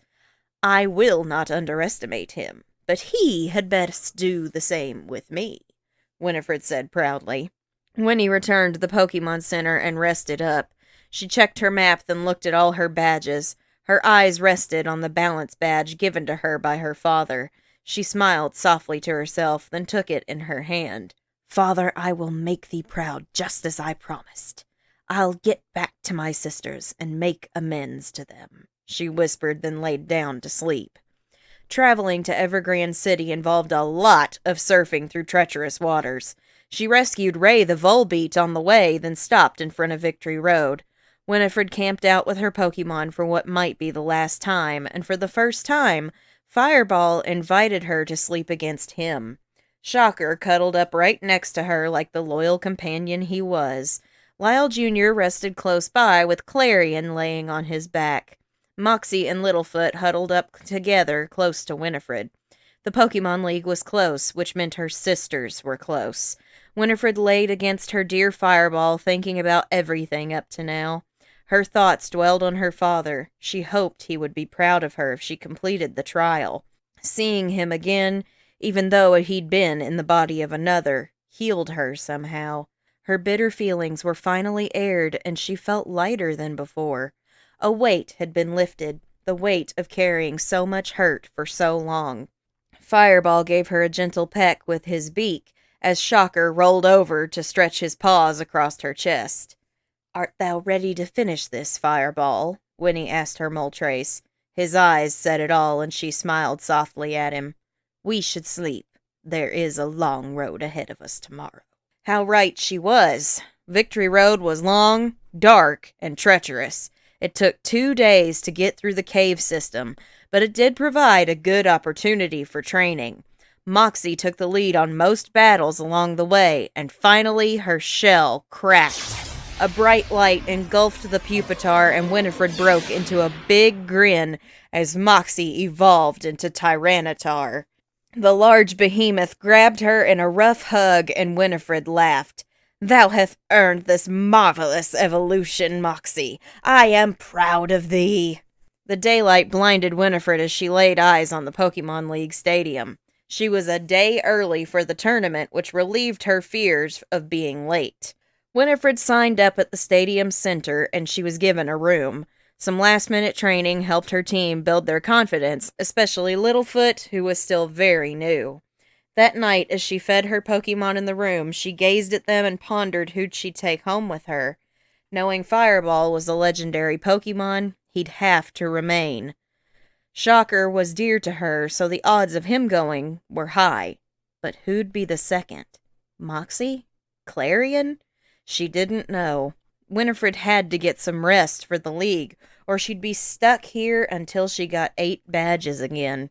Speaker 1: I will not underestimate him, but he had best do the same with me," Winifred said proudly. Winnie returned to the Pokemon Center and rested up. She checked her map, then looked at all her badges. Her eyes rested on the balance badge given to her by her father. She smiled softly to herself, then took it in her hand. "Father, I will make thee proud, just as I promised. I'll get back to my sisters and make amends to them," she whispered, then laid down to sleep. Traveling to Evergrande City involved a lot of surfing through treacherous waters. She rescued Ray the Volbeat on the way, then stopped in front of Victory Road. Winifred camped out with her Pokemon for what might be the last time, and for the first time, Fireball invited her to sleep against him. Shocker cuddled up right next to her like the loyal companion he was. Lyle Jr. rested close by with Clarion laying on his back. Moxie and Littlefoot huddled up together close to Winifred. The Pokemon League was close, which meant her sisters were close. Winifred laid against her dear Fireball, thinking about everything up to now. Her thoughts dwelled on her father. She hoped he would be proud of her if she completed the trial. Seeing him again, even though he'd been in the body of another, healed her somehow. Her bitter feelings were finally aired, and she felt lighter than before. A weight had been lifted, the weight of carrying so much hurt for so long. Fireball gave her a gentle peck with his beak, as Shocker rolled over to stretch his paws across her chest. "Art thou ready to finish this, Fireball?" Winnie asked her Moltres. His eyes said it all, and she smiled softly at him. "We should sleep. There is a long road ahead of us tomorrow." How right she was. Victory Road was long, dark, and treacherous. It took 2 days to get through the cave system, but it did provide a good opportunity for training. Moxie took the lead on most battles along the way, and finally her shell cracked. A bright light engulfed the Pupitar, and Winifred broke into a big grin as Moxie evolved into Tyranitar. The large behemoth grabbed her in a rough hug, and Winifred laughed. "Thou hast earned this marvelous evolution, Moxie. I am proud of thee." The daylight blinded Winifred as she laid eyes on the Pokemon League stadium. She was a day early for the tournament, which relieved her fears of being late. Winifred signed up at the stadium center, and she was given a room. Some last-minute training helped her team build their confidence, especially Littlefoot, who was still very new. That night, as she fed her Pokemon in the room, she gazed at them and pondered who'd she take home with her. Knowing Fireball was a legendary Pokemon, he'd have to remain. Shocker was dear to her, so the odds of him going were high. But who'd be the second? Moxie? Clarion? She didn't know. Winifred had to get some rest for the league, or she'd be stuck here until she got 8 badges again.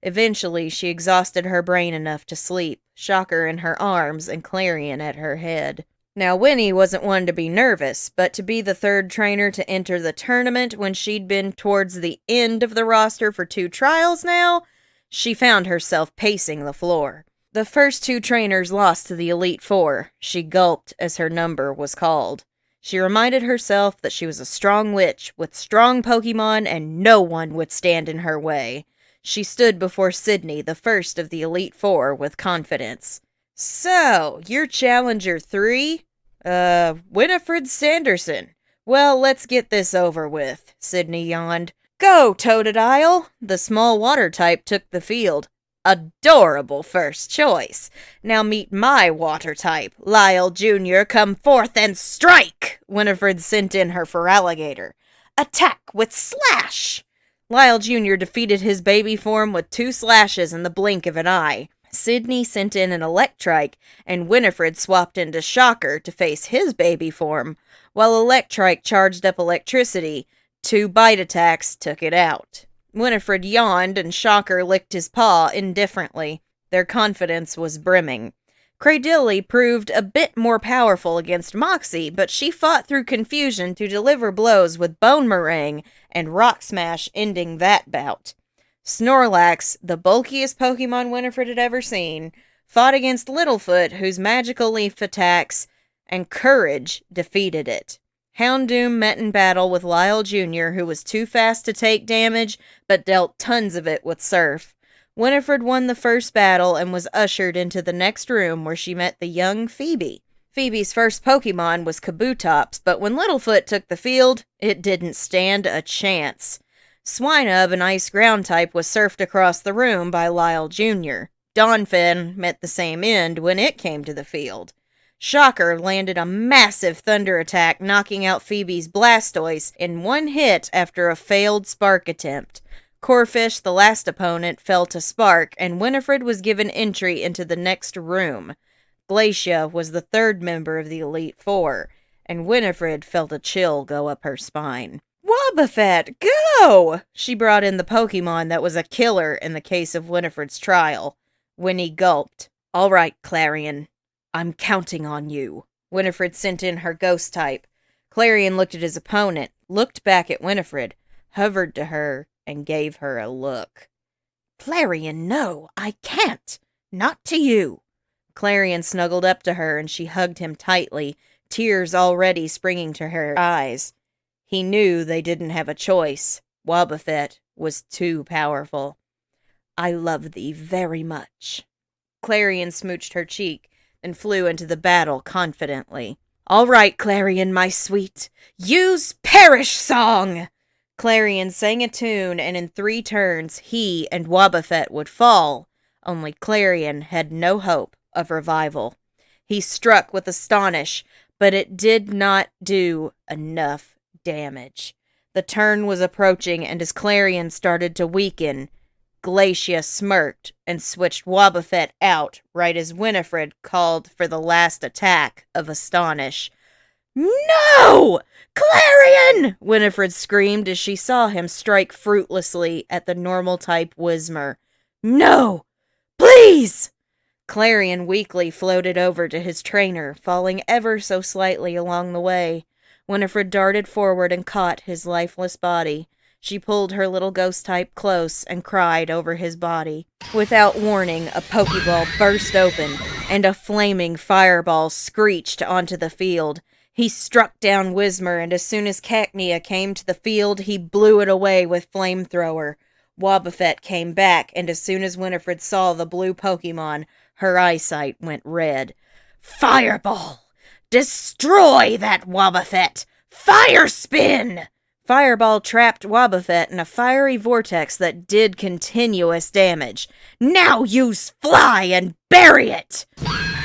Speaker 1: Eventually, she exhausted her brain enough to sleep, Shocker in her arms and Clarion at her head. Now, Winnie wasn't one to be nervous, but to be the 3rd trainer to enter the tournament when she'd been towards the end of the roster for 2 trials now, she found herself pacing the floor. The first 2 trainers lost to the Elite Four. She gulped as her number was called. She reminded herself that she was a strong witch with strong Pokemon and no one would stand in her way. She stood before Sydney, the first of the Elite Four, with confidence. "So, you're Challenger 3? Winifred Sanderson. Well, let's get this over with," Sydney yawned. "Go, Totodile!" The small water type took the field. "Adorable first choice. Now meet my water type. Lyle Jr., come forth and strike!" Winifred sent in her Feraligatr. "Attack with Slash!" Lyle Jr. defeated his baby form with 2 slashes in the blink of an eye. Sydney sent in an Electrike, and Winifred swapped into Shocker to face his baby form, while Electrike charged up electricity. 2 bite attacks took it out. Winifred yawned, and Shocker licked his paw indifferently. Their confidence was brimming. Cradilly proved a bit more powerful against Moxie, but she fought through confusion to deliver blows with Bone Meringue and Rock Smash, ending that bout. Snorlax, the bulkiest Pokemon Winifred had ever seen, fought against Littlefoot, whose magical leaf attacks and courage defeated it. Houndoom met in battle with Lyle Jr., who was too fast to take damage, but dealt tons of it with Surf. Winifred won the first battle and was ushered into the next room where she met the young Phoebe. Phoebe's first Pokemon was Kabutops, but when Littlefoot took the field, it didn't stand a chance. Swinub, an ice ground type, was surfed across the room by Lyle Jr. Donphin met the same end when it came to the field. Shocker landed a massive thunder attack, knocking out Phoebe's Blastoise in one hit after a failed Spark attempt. Corphish, the last opponent, fell to Spark, and Winifred was given entry into the next room. Glacia was the third member of the Elite Four, and Winifred felt a chill go up her spine. Wobbuffet, go! She brought in the Pokemon that was a killer in the case of Winifred's trial. Winnie gulped. All right, Clarion. I'm counting on you. Winifred sent in her ghost type. Clarion looked at his opponent, looked back at Winifred, hovered to her, and gave her a look. Clarion, no, I can't. Not to you. Clarion snuggled up to her, and she hugged him tightly, tears already springing to her eyes. He knew they didn't have a choice. Wobbuffet was too powerful. I love thee very much. Clarion smooched her cheek, and flew into the battle confidently. All right, Clarion, my sweet. Use Perish Song! Clarion sang a tune, and in 3 turns, he and Wobbuffet would fall. Only Clarion had no hope of revival. He struck with Astonish, but it did not do enough damage. The turn was approaching, and as Clarion started to weaken, Glacia smirked and switched Wobbuffet out right as Winifred called for the last attack of Astonish. No! Clarion! Winifred screamed as she saw him strike fruitlessly at the normal-type Whismur. No! Please! Clarion weakly floated over to his trainer, falling ever so slightly along the way. Winifred darted forward and caught his lifeless body. She pulled her little ghost type close and cried over his body. Without warning, a Pokeball burst open, and a flaming fireball screeched onto the field. He struck down Whismur, and as soon as Cacnea came to the field, he blew it away with Flamethrower. Wobbuffet came back, and as soon as Winifred saw the blue Pokemon, her eyesight went red. Fireball! Destroy that Wobbuffet! Fire Spin! Fireball trapped Wobbuffet in a fiery vortex that did continuous damage. Now use Fly and bury it!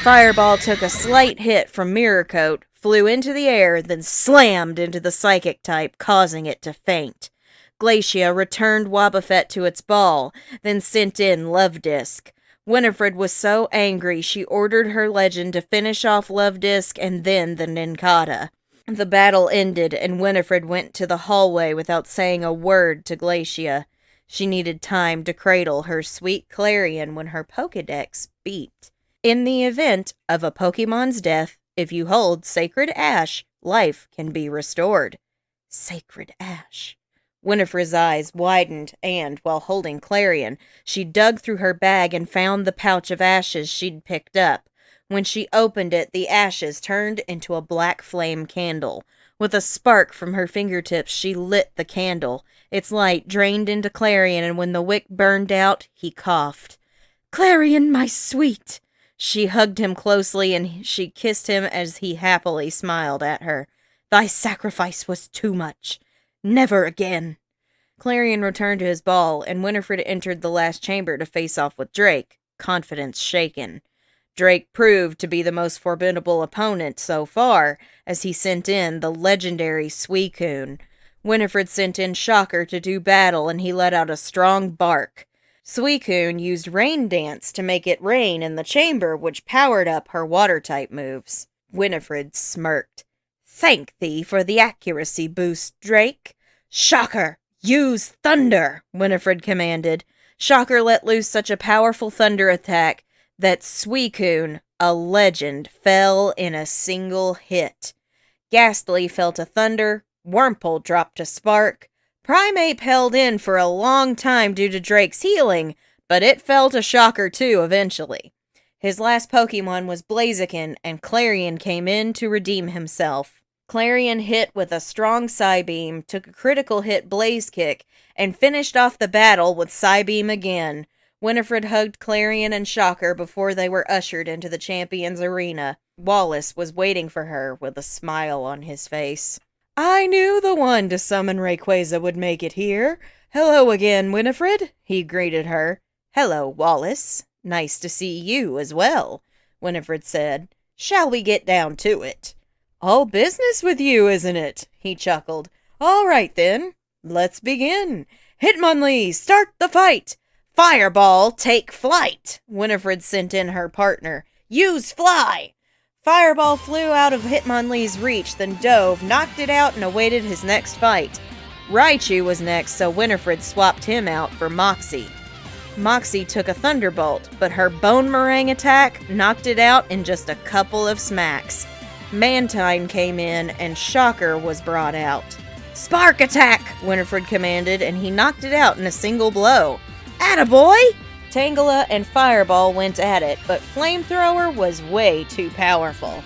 Speaker 1: Fireball took a slight hit from Mirror Coat, flew into the air, then slammed into the Psychic type, causing it to faint. Glacia returned Wobbuffet to its ball, then sent in Love Disc. Winifred was so angry she ordered her legend to finish off Love Disc and then the Nincada. The battle ended, and Winifred went to the hallway without saying a word to Glacia. She needed time to cradle her sweet Clarion when her Pokedex beeped. In the event of a Pokemon's death, if you hold Sacred Ash, life can be restored. Sacred Ash. Winifred's eyes widened, and, while holding Clarion, she dug through her bag and found the pouch of ashes she'd picked up. When she opened it, the ashes turned into a black flame candle. With a spark from her fingertips, she lit the candle. Its light drained into Clarion, and when the wick burned out, he coughed. Clarion, my sweet! She hugged him closely, and she kissed him as he happily smiled at her. Thy sacrifice was too much. Never again. Clarion returned to his ball, and Winifred entered the last chamber to face off with Drake, confidence shaken. Drake proved to be the most formidable opponent so far, as he sent in the legendary Suicune. Winifred sent in Shocker to do battle, and he let out a strong bark. Suicune used Rain Dance to make it rain in the chamber, which powered up her water-type moves. Winifred smirked. Thank thee for the accuracy boost, Drake. Shocker, use Thunder, Winifred commanded. Shocker let loose such a powerful thunder attack that Suicune, a legend, fell in a single hit. Ghastly fell to Thunder, Wurmple dropped to Spark. Primeape held in for a long time due to Drake's healing, but it fell to Shocker too eventually. His last Pokemon was Blaziken, and Clarion came in to redeem himself. Clarion hit with a strong Psybeam, took a critical hit Blaze Kick, and finished off the battle with Psybeam again. Winifred hugged Clarion and Shocker before they were ushered into the champion's arena. Wallace was waiting for her with a smile on his face. I knew the one to summon Rayquaza would make it here. Hello again, Winifred, he greeted her. Hello, Wallace. Nice to see you as well, Winifred said. Shall we get down to it? All business with you, isn't it? He chuckled. All right, then. Let's begin. Hitmonlee, start the fight. Fireball, take flight, Winifred sent in her partner. Use fly. Fireball flew out of Hitmonlee's reach, then dove, knocked it out, and awaited his next fight. Raichu was next, so Winifred swapped him out for Moxie. Moxie took a Thunderbolt, but her Bone Meringue attack knocked it out in just a couple of smacks. Mantine came in, and Shocker was brought out. Spark attack, Winifred commanded, and he knocked it out in a single blow. Attaboy! Tangela and Fireball went at it, but Flamethrower was way too powerful.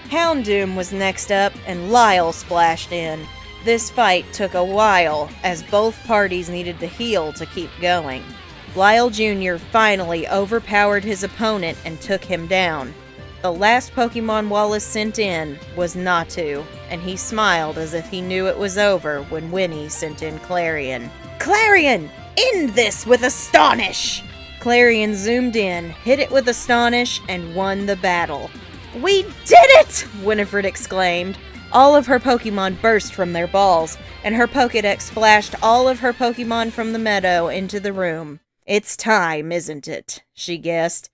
Speaker 1: Houndoom was next up, and Lyle splashed in. This fight took a while, as both parties needed to heal to keep going. Lyle Jr. finally overpowered his opponent and took him down. The last Pokemon Wallace sent in was Natu, and he smiled as if he knew it was over when Winnie sent in Clarion. Clarion! End this with Astonish! Clarion zoomed in, hit it with Astonish, and won the battle. We did it! Winifred exclaimed. All of her Pokemon burst from their balls, and her Pokedex flashed all of her Pokemon from the meadow into the room. It's time, isn't it? She guessed.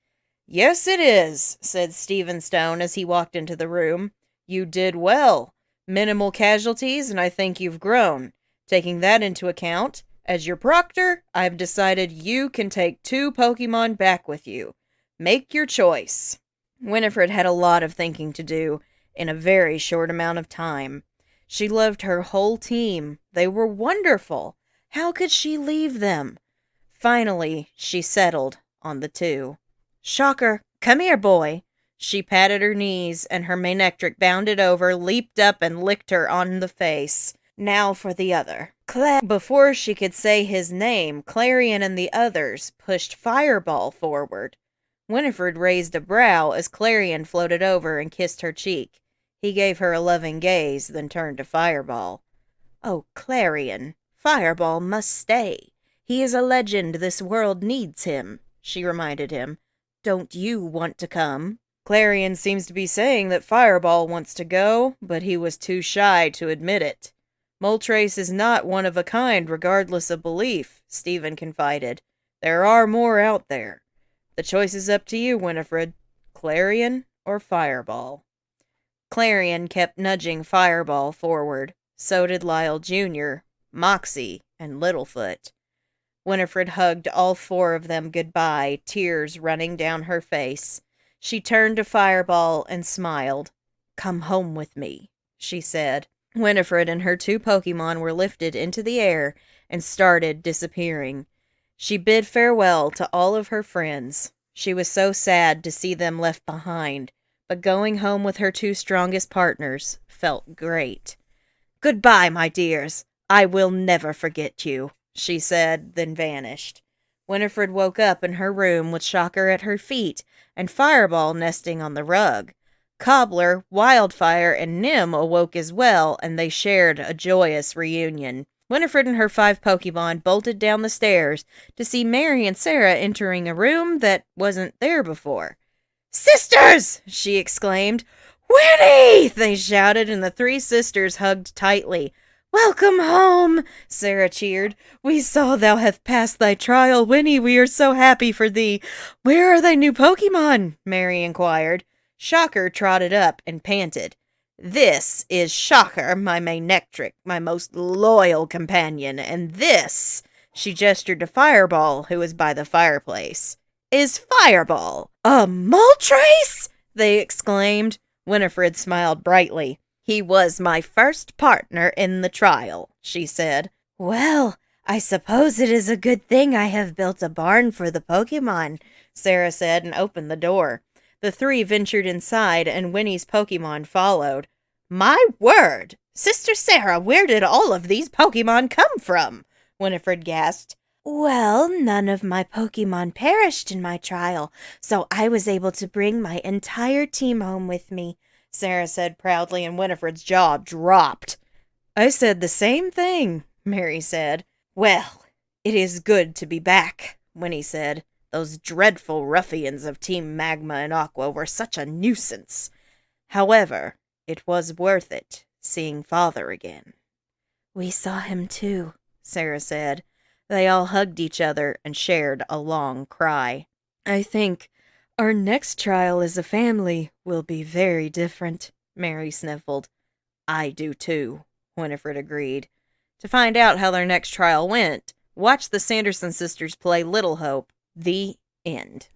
Speaker 1: Yes, it is, said Stephen Stone as he walked into the room. You did well. Minimal casualties, and I think you've grown. Taking that into account, as your proctor, I've decided you can take 2 Pokemon back with you. Make your choice. Winifred had a lot of thinking to do in a very short amount of time. She loved her whole team. They were wonderful. How could she leave them? Finally, she settled on the 2. Shocker, come here, boy. She patted her knees, and her Manectric bounded over, leaped up, and licked her on the face. Now for the other. Before she could say his name, Clarion and the others pushed Fireball forward. Winifred raised a brow as Clarion floated over and kissed her cheek. He gave her a loving gaze, then turned to Fireball. Oh, Clarion, Fireball must stay. He is a legend. This world needs him, she reminded him. Don't you want to come? Clarion seems to be saying that Fireball wants to go, but he was too shy to admit it. Moltres is not one of a kind regardless of belief, Stephen confided. There are more out there. The choice is up to you, Winifred. Clarion or Fireball? Clarion kept nudging Fireball forward. So did Lyle Jr., Moxie, and Littlefoot. Winifred hugged all 4 of them goodbye, tears running down her face. She turned to Fireball and smiled. Come home with me, she said. Winifred and her 2 Pokemon were lifted into the air and started disappearing. She bid farewell to all of her friends. She was so sad to see them left behind, but going home with her 2 strongest partners felt great. Goodbye, my dears. I will never forget you, she said, then vanished. Winifred woke up in her room with Shocker at her feet and Fireball nesting on the rug. Cobbler, Wildfire, and Nim awoke as well, and they shared a joyous reunion. Winifred and her 5 Pokemon bolted down the stairs to see Mary and Sarah entering a room that wasn't there before. Sisters! She exclaimed. Winnie! They shouted, and the 3 sisters hugged tightly. Welcome home, Sarah cheered. We saw thou hast passed thy trial, Winnie. We are so happy for thee. Where are thy new Pokemon? Mary inquired. Shocker trotted up and panted. This is Shocker, my Manectric, my most loyal companion, and this, she gestured to Fireball, who was by the fireplace, is Fireball. A Moltres? They exclaimed. Winifred smiled brightly. He was my first partner in the trial, she said. Well, I suppose it is a good thing I have built a barn for the Pokemon, Sarah said and opened the door. The 3 ventured inside, and Winnie's Pokemon followed. My word! Sister Sarah, where did all of these Pokemon come from? Winifred gasped.
Speaker 2: Well, none of my Pokemon perished in my trial, so I was able to bring my entire team home with me, Sarah said proudly, and Winifred's jaw dropped.
Speaker 1: I said the same thing, Mary said. Well, it is good to be back, Winnie said. Those dreadful ruffians of Team Magma and Aqua were such a nuisance. However, it was worth it, seeing Father again.
Speaker 2: We saw him too,
Speaker 1: Sarah said. They all hugged each other and shared a long cry. I think our next trial as a family will be very different, Mary sniffled. I do too, Winifred agreed. To find out how their next trial went, watch the Sanderson sisters play Little Hope. The end.